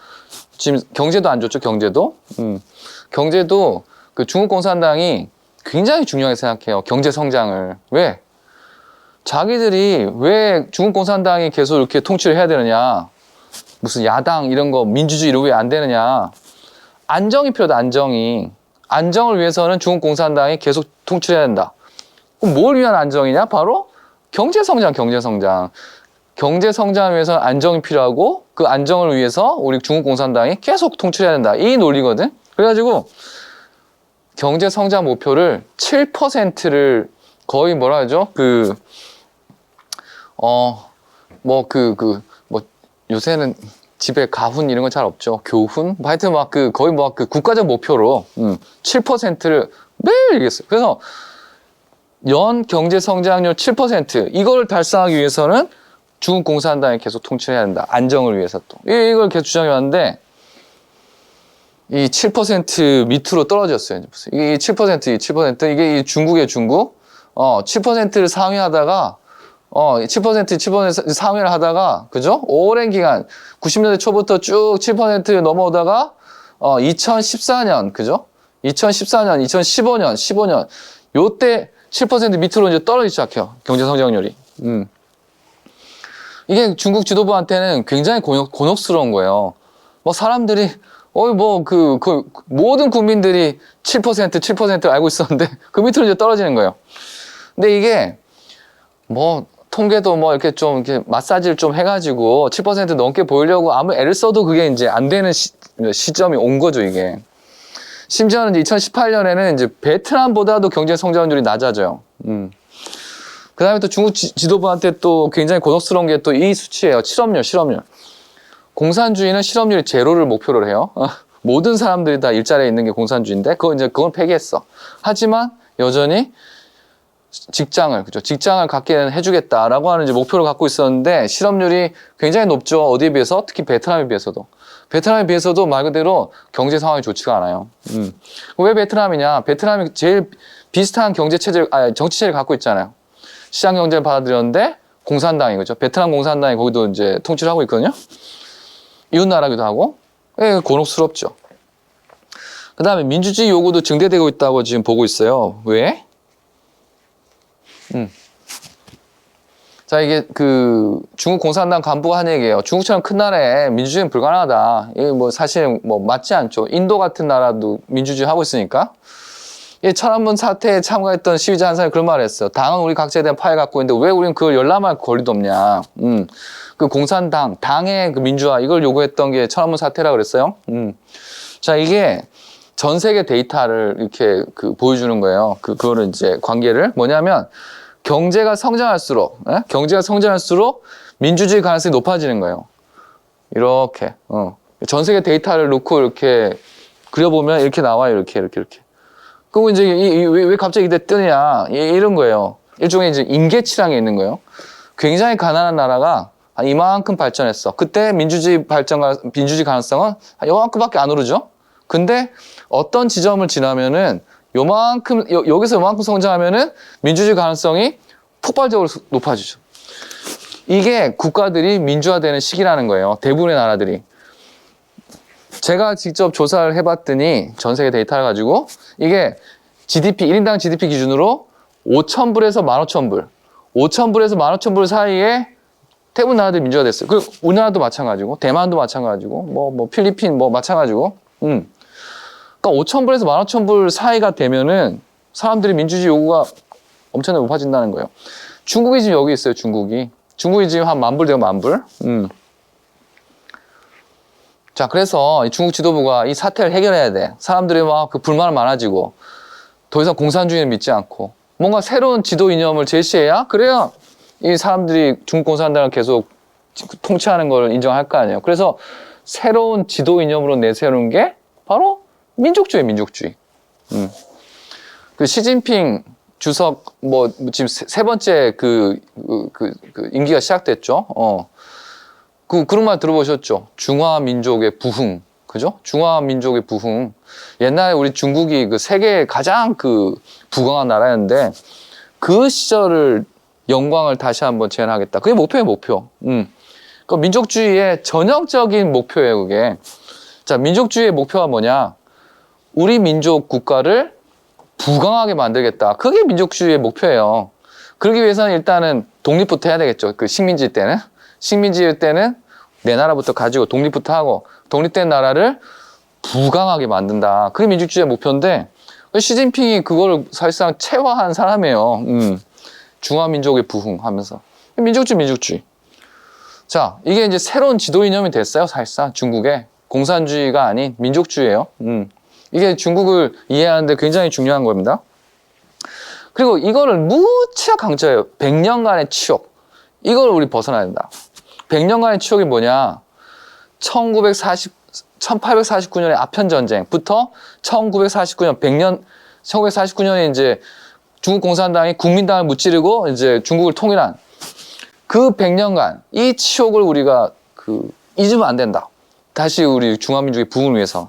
지금 경제도 안 좋죠. 경제도 그 중국 공산당이 굉장히 중요하게 생각해요. 경제 성장을. 왜? 자기들이 왜 중국 공산당이 계속 이렇게 통치를 해야 되느냐. 무슨 야당 이런 거 민주주의 이런 거 왜 안 되느냐. 안정이 필요하다. 안정을 위해서는 중국 공산당이 계속 통치해야 된다. 그럼 뭘 위한 안정이냐? 바로 경제성장을 위해서는 안정이 필요하고 그 안정을 위해서 우리 중국 공산당이 계속 통치해야 된다. 이 논리거든. 그래가지고 경제성장 목표를 7%를 거의 뭐라 하죠? 요새는 집에 가훈 이런 건 잘 없죠. 교훈? 하여튼 거의 국가적 목표로 7%를 매일 얘기했어요. 그래서 연 경제 성장률 7% 이걸 달성하기 위해서는 중국 공산당이 계속 통치를 해야 된다. 안정을 위해서 또. 이걸 계속 주장해 왔는데 이 7% 밑으로 떨어졌어요. 이게 7%, 이게 이 중국의 중국. 7%를 상회하다가 7% 상회를 하다가, 그죠? 오랜 기간, 90년대 초부터 쭉 7% 넘어오다가, 2014년, 그죠? 2014년, 2015년, 15년, 요때 7% 밑으로 이제 떨어지기 시작해요. 경제 성장률이. 이게 중국 지도부한테는 굉장히 곤혹스러운 거예요. 뭐 사람들이, 모든 국민들이 7% 알고 있었는데, 그 밑으로 이제 떨어지는 거예요. 근데 이게, 통계도 이렇게 좀, 이렇게 마사지를 좀 해가지고 7% 넘게 보이려고 아무리 애를 써도 그게 이제 안 되는 시점이 온 거죠, 이게. 심지어는 이제 2018년에는 이제 베트남보다도 경제 성장률이 낮아져요. 그 다음에 또 중국 지도부한테 또 굉장히 곤혹스러운 게 또 이 수치예요. 실업률. 공산주의는 실업률 제로를 목표로 해요. 모든 사람들이 다 일자리에 있는 게 공산주의인데, 그건 폐기했어. 하지만 여전히 직장을 갖게 해주겠다라고 하는 이제 목표를 갖고 있었는데, 실업률이 굉장히 높죠. 어디에 비해서? 특히 베트남에 비해서도. 베트남에 비해서도 말 그대로 경제 상황이 좋지가 않아요. 왜 베트남이냐? 베트남이 제일 비슷한 정치체를 갖고 있잖아요. 시장 경제를 받아들였는데, 공산당이, 그죠? 베트남 공산당이 거기도 이제 통치를 하고 있거든요. 이웃나라기도 하고, 곤혹스럽죠. 그 다음에 민주주의 요구도 증대되고 있다고 지금 보고 있어요. 왜? 자, 이게 중국 공산당 간부가 한 얘기예요. 중국처럼 큰 나라에 민주주의는 불가능하다. 이게 사실 맞지 않죠. 인도 같은 나라도 민주주의 하고 있으니까. 이 천안문 사태에 참가했던 시위자 한 사람이 그런 말을 했어요. 당은 우리 각자에 대한 파를 갖고 있는데 왜 우리는 그걸 열람할 권리도 없냐. 그 공산당, 당의 그 민주화, 이걸 요구했던 게 천안문 사태라고 그랬어요. 자, 이게 전 세계 데이터를 이렇게 보여주는 거예요. 그거를 이제 관계를 뭐냐면, 경제가 성장할수록 민주주의 가능성이 높아지는 거예요. 이렇게. 전 세계 데이터를 놓고 이렇게 그려보면 이렇게 나와요. 이렇게. 그리고 이제 왜 갑자기 이때 뜨냐. 이런 거예요. 일종의 이제 임계치랑에 있는 거예요. 굉장히 가난한 나라가 한 이만큼 발전했어. 그때 민주주의 가능성은 한 요만큼밖에 안 오르죠. 근데 어떤 지점을 지나면은 여기서 요만큼 성장하면은 민주주의 가능성이 폭발적으로 높아지죠. 이게 국가들이 민주화되는 시기라는 거예요. 대부분의 나라들이. 제가 직접 조사를 해봤더니 전 세계 데이터를 가지고 이게 GDP, 1인당 GDP 기준으로 5,000불에서 15,000불. 5,000불에서 15,000불 사이에 대부분 나라들이 민주화됐어요. 그리고 우리나라도 마찬가지고, 대만도 마찬가지고, 필리핀 마찬가지고. 그러니까 5,000불에서 15,000불 사이가 되면은 사람들이 민주주의 요구가 엄청나게 높아진다는 거예요. 중국이 지금 여기 있어요, 중국이 지금 한 10,000불 돼요, 10,000불. 자, 그래서 중국 지도부가 이 사태를 해결해야 돼. 사람들이 막 불만은 많아지고, 더 이상 공산주의는 믿지 않고, 뭔가 새로운 지도 이념을 제시해야, 그래야 이 사람들이 중국 공산당을 계속 통치하는 걸 인정할 거 아니에요. 그래서 새로운 지도 이념으로 내세우는 게 바로 민족주의. 그 시진핑 주석 지금 세 번째 임기가 시작됐죠. 그런 말 들어보셨죠? 중화민족의 부흥, 그죠? 중화민족의 부흥. 옛날에 우리 중국이 세계에 가장 부강한 나라였는데 그 시절을 영광을 다시 한번 재현하겠다. 그게 목표예요, 목표. 그 민족주의의 전형적인 목표예요, 그게. 자, 민족주의의 목표가 뭐냐? 우리 민족 국가를 부강하게 만들겠다. 그게 민족주의의 목표예요. 그러기 위해서는 일단은 독립부터 해야 되겠죠. 식민지 때는. 식민지 때는 내 나라부터 가지고 독립부터 하고, 독립된 나라를 부강하게 만든다. 그게 민족주의의 목표인데, 시진핑이 그걸 사실상 체화한 사람이에요. 중화민족의 부흥 하면서. 민족주의. 자, 이게 이제 새로운 지도 이념이 됐어요, 사실상. 중국에. 공산주의가 아닌 민족주의예요. 이게 중국을 이해하는데 굉장히 중요한 겁니다. 그리고 이거를 무지하게 강조해요. 100년간의 추억. 이걸 우리 벗어나야 된다. 100년간의 추억이 뭐냐? 1849년의 아편전쟁부터 1949년, 1949년에 이제 중국 공산당이 국민당을 무찌르고 이제 중국을 통일한 그 100년간 이 치욕을 우리가 잊으면 안 된다. 다시 우리 중화민족의 부흥을 위해서.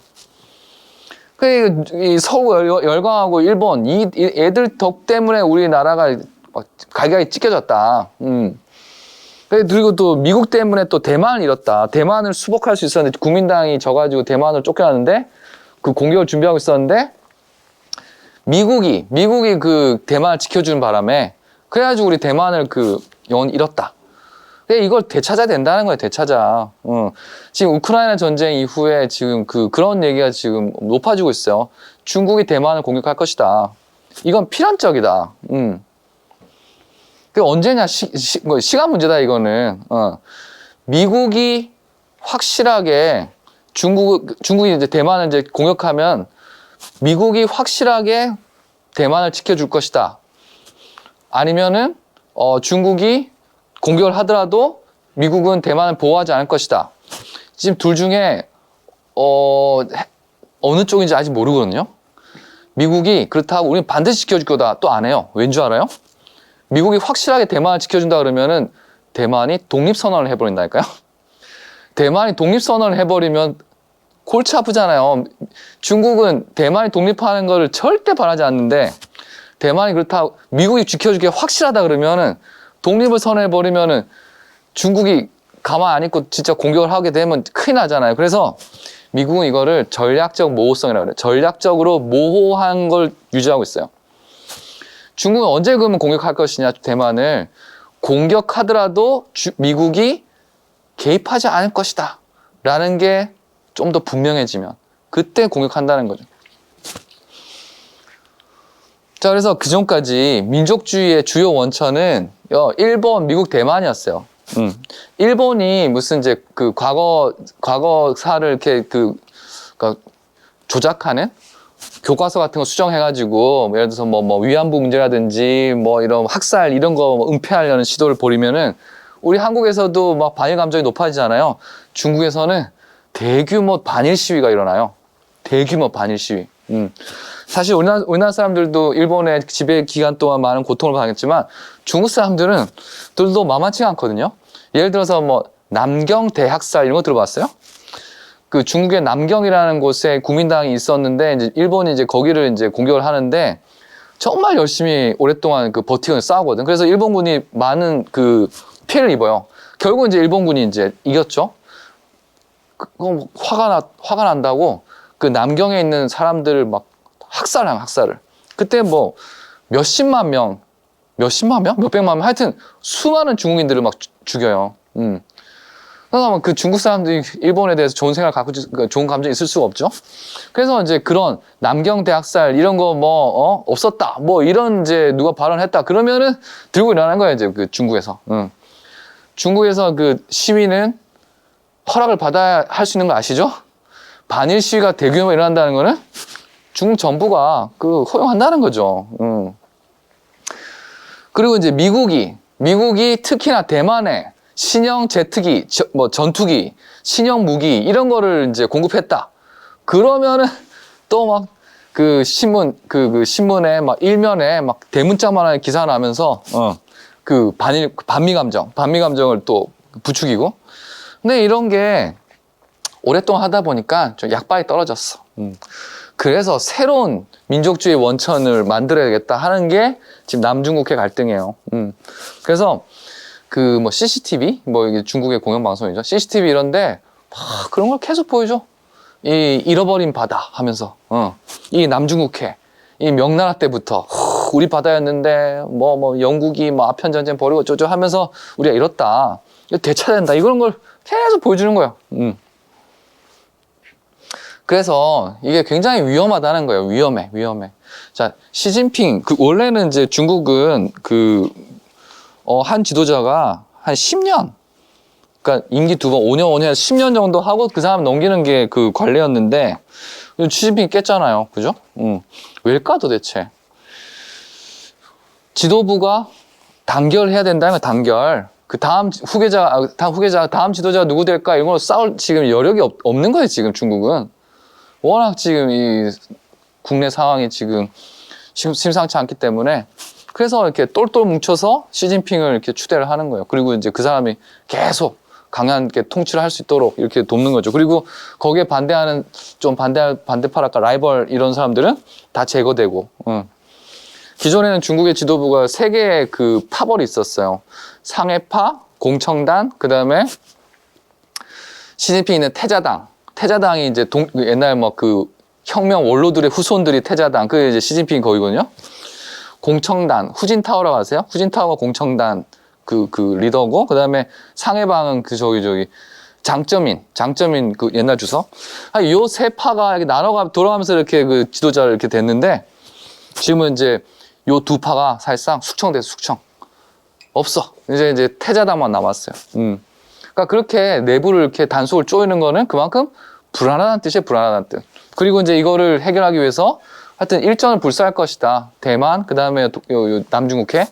이 서울 열강하고 일본 이 애들 덕 때문에 우리나라가 막 갈갈이 찢겨졌다. 그리고 또 미국 때문에 또 대만을 잃었다. 대만을 수복할 수 있었는데 국민당이 져가지고 대만을 쫓겨났는데 그 공격을 준비하고 있었는데 미국이 그 대만을 지켜주는 바람에 그래가지고 우리 대만을 그 영원 잃었다. 이걸 되찾아야 된다는 거예요. 되찾아. 지금 우크라이나 전쟁 이후에 지금 그런 얘기가 지금 높아지고 있어요. 중국이 대만을 공격할 것이다. 이건 필연적이다. 그 언제냐 시간 문제다 이거는. 미국이 확실하게 중국이 이제 대만을 이제 공격하면 미국이 확실하게 대만을 지켜줄 것이다. 아니면은 중국이 공격을 하더라도 미국은 대만을 보호하지 않을 것이다. 지금 둘 중에 어느 쪽인지 아직 모르거든요. 미국이 그렇다고 우리는 반드시 지켜줄 거다 또 안 해요. 왠 줄 알아요? 미국이 확실하게 대만을 지켜준다 그러면은 대만이 독립선언을 해버린다니까요. 대만이 독립선언을 해버리면 골치 아프잖아요. 중국은 대만이 독립하는 거를 절대 바라지 않는데 대만이 그렇다고 미국이 지켜주기에 확실하다 그러면은 독립을 선언해버리면은 중국이 가만 안 있고 진짜 공격을 하게 되면 큰일 나잖아요. 그래서 미국은 이거를 전략적 모호성이라고 그래요. 전략적으로 모호한 걸 유지하고 있어요. 중국은 언제 그러면 공격할 것이냐, 대만을. 공격하더라도 미국이 개입하지 않을 것이다. 라는 게 좀 더 분명해지면 그때 공격한다는 거죠. 자, 그래서 그 전까지 민족주의의 주요 원천은 일본, 미국, 대만이었어요. 일본이 무슨 이제 그 과거사를 이렇게 그러니까 조작하는 교과서 같은 거 수정해가지고 예를 들어서 뭐 위안부 문제라든지 뭐 이런 학살 이런 거 은폐하려는 시도를 벌이면은 우리 한국에서도 막 반일 감정이 높아지잖아요. 중국에서는 대규모 반일 시위가 일어나요. 대규모 반일 시위. 사실 우리나라 사람들도 일본의 지배 기간 동안 많은 고통을 받았지만 중국 사람들은 들도 만만치가 않거든요. 예를 들어서 뭐 남경 대학살 이런 거 들어봤어요? 그 중국의 남경이라는 곳에 국민당이 있었는데 이제 일본이 이제 거기를 이제 공격을 하는데 정말 열심히 오랫동안 그 버티고 싸우거든. 그래서 일본군이 많은 그 피해를 입어요. 결국 이제 일본군이 이제 이겼죠. 화가 난다고 그 남경에 있는 사람들을 막 학살을. 그때 뭐 몇십만 명, 몇백만 명, 하여튼 수많은 중국인들을 막 죽여요. 그러면 그 중국 사람들이 일본에 대해서 좋은 생각을 갖고 좋은 감정이 있을 수가 없죠. 그래서 이제 그런 남경 대학살 이런 거 뭐 없었다, 뭐 이런 이제 누가 발언했다 그러면은 들고 일어나는 거예요. 이제 그 중국에서. 중국에서 그 시위는 허락을 받아야 할 수 있는 거 아시죠? 반일 시위가 대규모로 일어난다는 거는 중국 정부가 그 허용한다는 거죠. 그리고 이제 미국이 특히나 대만에 신형 제트기, 뭐 전투기, 신형 무기 이런 거를 이제 공급했다. 그러면은 또 막 그 신문에 막 일면에 막 대문짝만한 기사 나면서 그 반미 감정을 또 부추기고. 근데 이런 게 오랫동안 하다 보니까 좀 약발이 떨어졌어. 그래서 새로운 민족주의 원천을 만들어야겠다 하는 게 지금 남중국해 갈등이에요. 그래서 그 뭐 CCTV, 뭐 이게 중국의 공영방송이죠. CCTV 이런데 막 그런 걸 계속 보여줘. 이 잃어버린 바다 하면서, 이 남중국해, 이 명나라 때부터 우리 바다였는데 뭐 영국이 뭐 아편 전쟁 벌이고 어쩌고 하면서 우리가 잃었다. 이거 되찾아야 된다. 이런 걸 계속 보여주는 거예요. 그래서 이게 굉장히 위험하다는 거예요. 위험해. 자, 시진핑, 원래는 이제 중국은 한 지도자가 한 10년, 그러니까 임기 2번, 5년, 10년 정도 하고 그 사람 넘기는 게 그 관례였는데, 시진핑이 깼잖아요. 그죠? 왜일까 도대체? 지도부가 단결해야 된다는 거야, 단결. 그 다음 지도자가 누구 될까? 이런 걸 싸울 지금 여력이 없는 거예요, 지금 중국은. 워낙 지금 이 국내 상황이 지금 심상치 않기 때문에 그래서 이렇게 똘똘 뭉쳐서 시진핑을 이렇게 추대를 하는 거예요. 그리고 이제 그 사람이 계속 강하게 통치를 할 수 있도록 이렇게 돕는 거죠. 그리고 거기에 반대하는 좀 반대파랄까 라이벌 이런 사람들은 다 제거되고. 기존에는 중국의 지도부가 세 개의 그 파벌이 있었어요. 상해파, 공청단, 그 다음에 시진핑 있는 태자당. 태자당이 이제 옛날 뭐 그 혁명 원로들의 후손들이 태자당. 그게 이제 시진핑 거기거든요. 공청단, 후진타오라고 아세요? 후진타오가 공청단 그 리더고, 그 다음에 상해방은 그 저기 장쩌민 그 옛날 주석. 요 세 파가 이렇게 돌아가면서 이렇게 그 지도자를 이렇게 됐는데, 지금은 이제 요 두 파가 사실상 숙청돼서 숙청. 없어. 이제 태자당만 남았어요. 그러니까 그렇게 내부를 이렇게 단속을 쪼이는 거는 그만큼 불안하다는 뜻이에요, 불안하다는 뜻. 그리고 이제 이거를 해결하기 위해서 하여튼 일전을 불사할 것이다. 대만, 그 다음에 남중국해.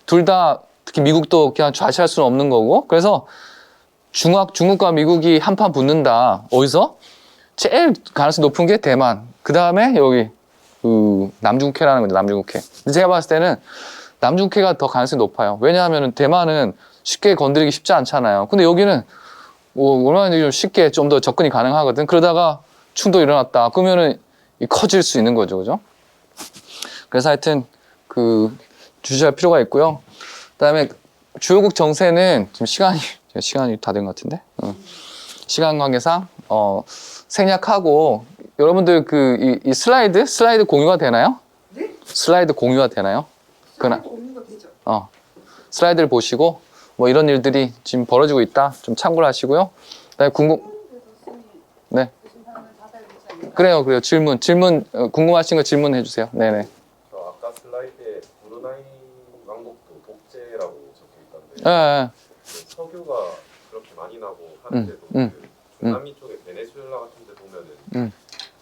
둘 다, 특히 미국도 그냥 좌시할 수는 없는 거고. 그래서 중국과 미국이 한판 붙는다. 어디서? 제일 가능성이 높은 게 대만. 그 다음에 여기, 남중국해라는 거죠, 남중국해. 근데 제가 봤을 때는 남중국해가 더 가능성이 높아요. 왜냐하면 대만은 쉽게 건드리기 쉽지 않잖아요. 근데 여기는 뭐 얼마나 좀 쉽게 좀 더 접근이 가능하거든. 그러다가 충돌이 일어났다. 그러면은 커질 수 있는 거죠, 그죠? 그래서 하여튼 주시할 필요가 있고요. 그다음에 주요국 정세는 지금 시간이 다 된 것 같은데, 시간 관계상 생략하고 여러분들 이 슬라이드 공유가 되나요? 네? 슬라이드 공유가 되나요? 공유가 되죠. 슬라이드를 보시고 뭐 이런 일들이 지금 벌어지고 있다. 좀 참고를 하시고요. 그다음에 네. 그래요. 질문 궁금하신 거 질문해 주세요. 네네. 저 아까 슬라이드에 브루나이 왕국도 독재라고 적혀 있던데 네. 그 석유가 그렇게 많이 나고 하는데도 그 중남미 쪽에 베네수엘라 같은 데 보면은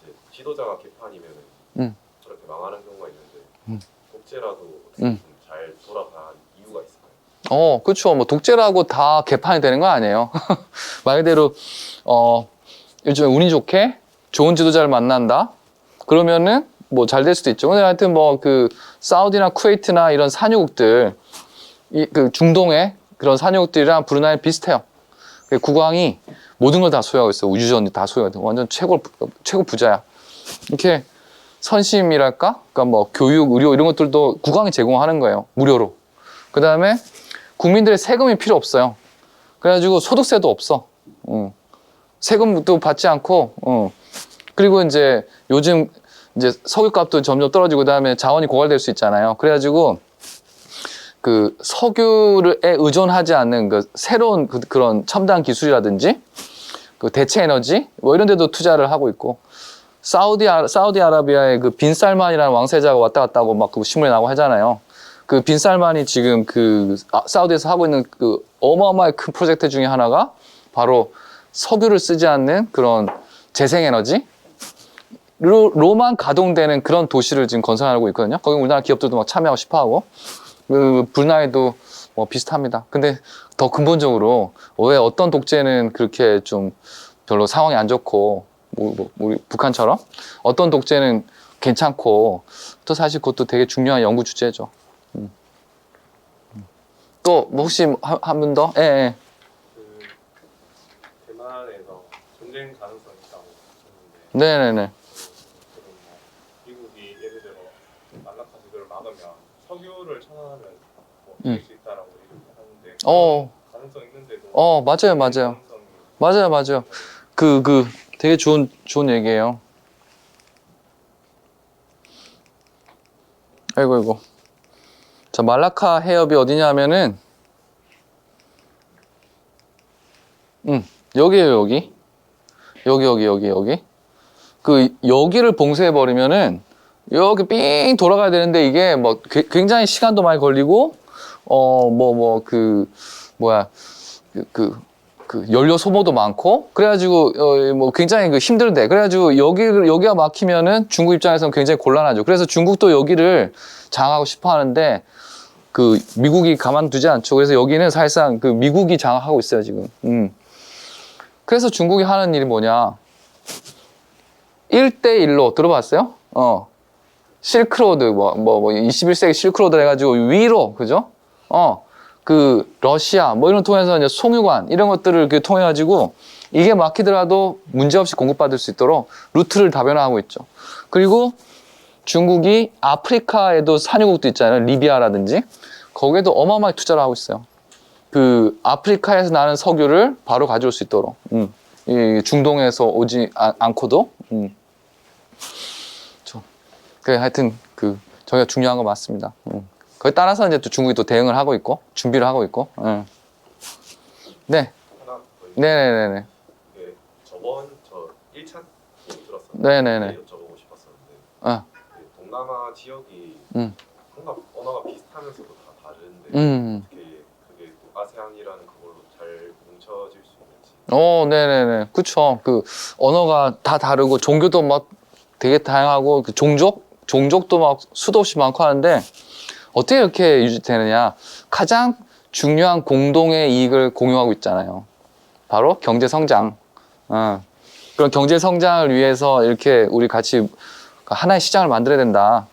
이제 지도자가 개판이면은 저렇게 망하는 경우가 있는데 독재라도 좀 잘 돌아간 이유가 있을까요? 그렇죠. 뭐 독재라고 다 개판이 되는 건 아니에요. 말 그대로 요즘에 운이 좋게 좋은 지도자를 만난다. 그러면은 뭐 잘 될 수도 있죠. 근데 하여튼 뭐 사우디나 쿠웨이트나 이런 산유국들, 중동의 그런 산유국들이랑 브루나이 비슷해요. 국왕이 모든 걸 다 소유하고 있어. 우주전이 다 소유하고 있어. 완전 최고 부자야. 이렇게 선심이랄까? 그러니까 뭐 교육, 의료 이런 것들도 국왕이 제공하는 거예요. 무료로. 그 다음에 국민들의 세금이 필요 없어요. 그래가지고 소득세도 없어. 세금도 받지 않고, 그리고 이제 요즘 이제 석유값도 점점 떨어지고 그다음에 자원이 고갈될 수 있잖아요. 그래가지고 석유에 의존하지 않는 새로운 그런 첨단 기술이라든지 대체 에너지 뭐 이런 데도 투자를 하고 있고, 사우디아라비아의 빈 살만이라는 왕세자가 왔다 갔다 하고 막 신문에 나오고 하잖아요. 빈 살만이 지금 사우디에서 하고 있는 어마어마하게 큰 프로젝트 중에 하나가 바로 석유를 쓰지 않는 그런 재생에너지 로만 가동되는 그런 도시를 지금 건설하고 있거든요. 거기 우리나라 기업들도 막 참여하고 싶어 하고, 브루나이도 뭐 비슷합니다. 근데 더 근본적으로 왜 어떤 독재는 그렇게 좀 별로 상황이 안 좋고, 우리 북한처럼 어떤 독재는 괜찮고, 또 사실 그것도 되게 중요한 연구 주제죠. 또 뭐 혹시 한 분 더? 예. 대만에서 전쟁 가능성이 있다고 하셨는데 네네네. 미국이 예를 들어 말라카 제도를 막으면 석유를 천연하면 뭐 이길 수 있다라고 얘기를 하는데 가능성 있는데도 맞아요. 되게 좋은 얘기예요. 아이고. 자, 말라카 해협이 어디냐면은, 여기에요, 여기. 여기. 여기를 봉쇄해버리면은, 여기 삥 돌아가야 되는데, 이게 뭐, 굉장히 시간도 많이 걸리고, 연료 소모도 많고, 그래가지고, 뭐, 굉장히 힘들대. 그래가지고, 여기가 막히면은 중국 입장에서는 굉장히 곤란하죠. 그래서 중국도 여기를 장악하고 싶어 하는데, 미국이 가만두지 않죠. 그래서 여기는 사실상 미국이 장악하고 있어요, 지금. 그래서 중국이 하는 일이 뭐냐. 1대1로 들어봤어요? 실크로드, 21세기 실크로드 해가지고 위로, 그죠? 그 러시아 뭐 이런 통해서 이제 송유관 이런 것들을 통해 가지고 이게 막히더라도 문제없이 공급받을 수 있도록 루트를 다변화하고 있죠. 그리고 중국이 아프리카에도 산유국도 있잖아요. 리비아라든지 거기에도 어마어마하게 투자를 하고 있어요. 그 아프리카에서 나는 석유를 바로 가져올 수 있도록 이 중동에서 오지 않고도 그 하여튼 그 저희가 중요한 거 맞습니다. 거기에 따라서 이제 또 중국이 또 대응을 하고 있고 준비를 하고 있고. 네. 하나 더 네네네네. 이게 저번 저 1찬 들었었는데 네네네. 여쭤보고 싶었었는데 어. 그 동남아 지역이 뭔가 언어가 비슷하면서도 다 다른데 어떻게 그게 또 아세안이라는 그걸로 잘 뭉쳐질 수 있는지. 네네네. 그쵸. 그 언어가 다 다르고 종교도 막 되게 다양하고 그 종족도 막 수도 없이 많고 하는데 어떻게 이렇게 유지되느냐. 가장 중요한 공동의 이익을 공유하고 있잖아요. 바로 경제 성장. 그런 경제 성장을 위해서 이렇게 우리 같이 하나의 시장을 만들어야 된다.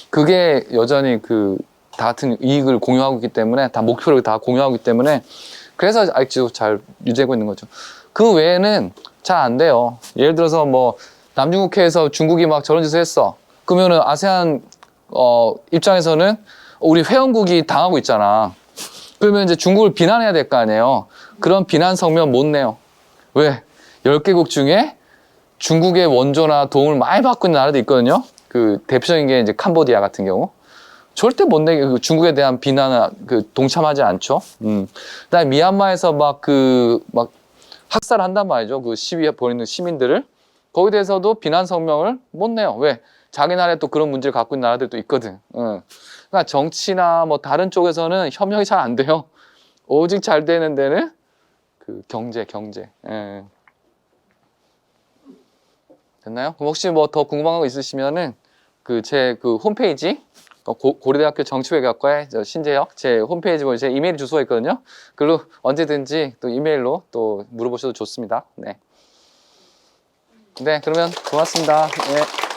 그게 여전히 그 다 같은 이익을 공유하고 있기 때문에 다 목표를 다 공유하고 있기 때문에 그래서 아직도 잘 유지되고 있는 거죠. 그 외에는 잘 안 돼요. 예를 들어서 뭐 남중국해에서 중국이 막 저런 짓을 했어. 그러면은 아세안 입장에서는 우리 회원국이 당하고 있잖아. 그러면 이제 중국을 비난해야 될 거 아니에요. 그런 비난 성명 못 내요. 왜? 10개국 중에 중국의 원조나 도움을 많이 받고 있는 나라도 있거든요. 그 대표적인 게 이제 캄보디아 같은 경우. 절대 못 내게 그 중국에 대한 비난을 동참하지 않죠. 그다음에 미얀마에서 막 학살한단 말이죠. 그 시위에 벌이는 시민들을. 거기에 대해서도 비난 성명을 못 내요. 왜? 자기 나라에 또 그런 문제를 갖고 있는 나라들도 있거든. 그러니까 정치나 뭐 다른 쪽에서는 협력이 잘 안 돼요. 오직 잘 되는 데는 그 경제. 예. 됐나요? 그럼 혹시 뭐 더 궁금한 거 있으시면은 제 홈페이지 고려대학교 정치외교학과의 신재혁 제 홈페이지 보면 제 이메일 주소가 있거든요. 그걸로 언제든지 또 이메일로 또 물어보셔도 좋습니다. 네. 네, 그러면 고맙습니다. 네.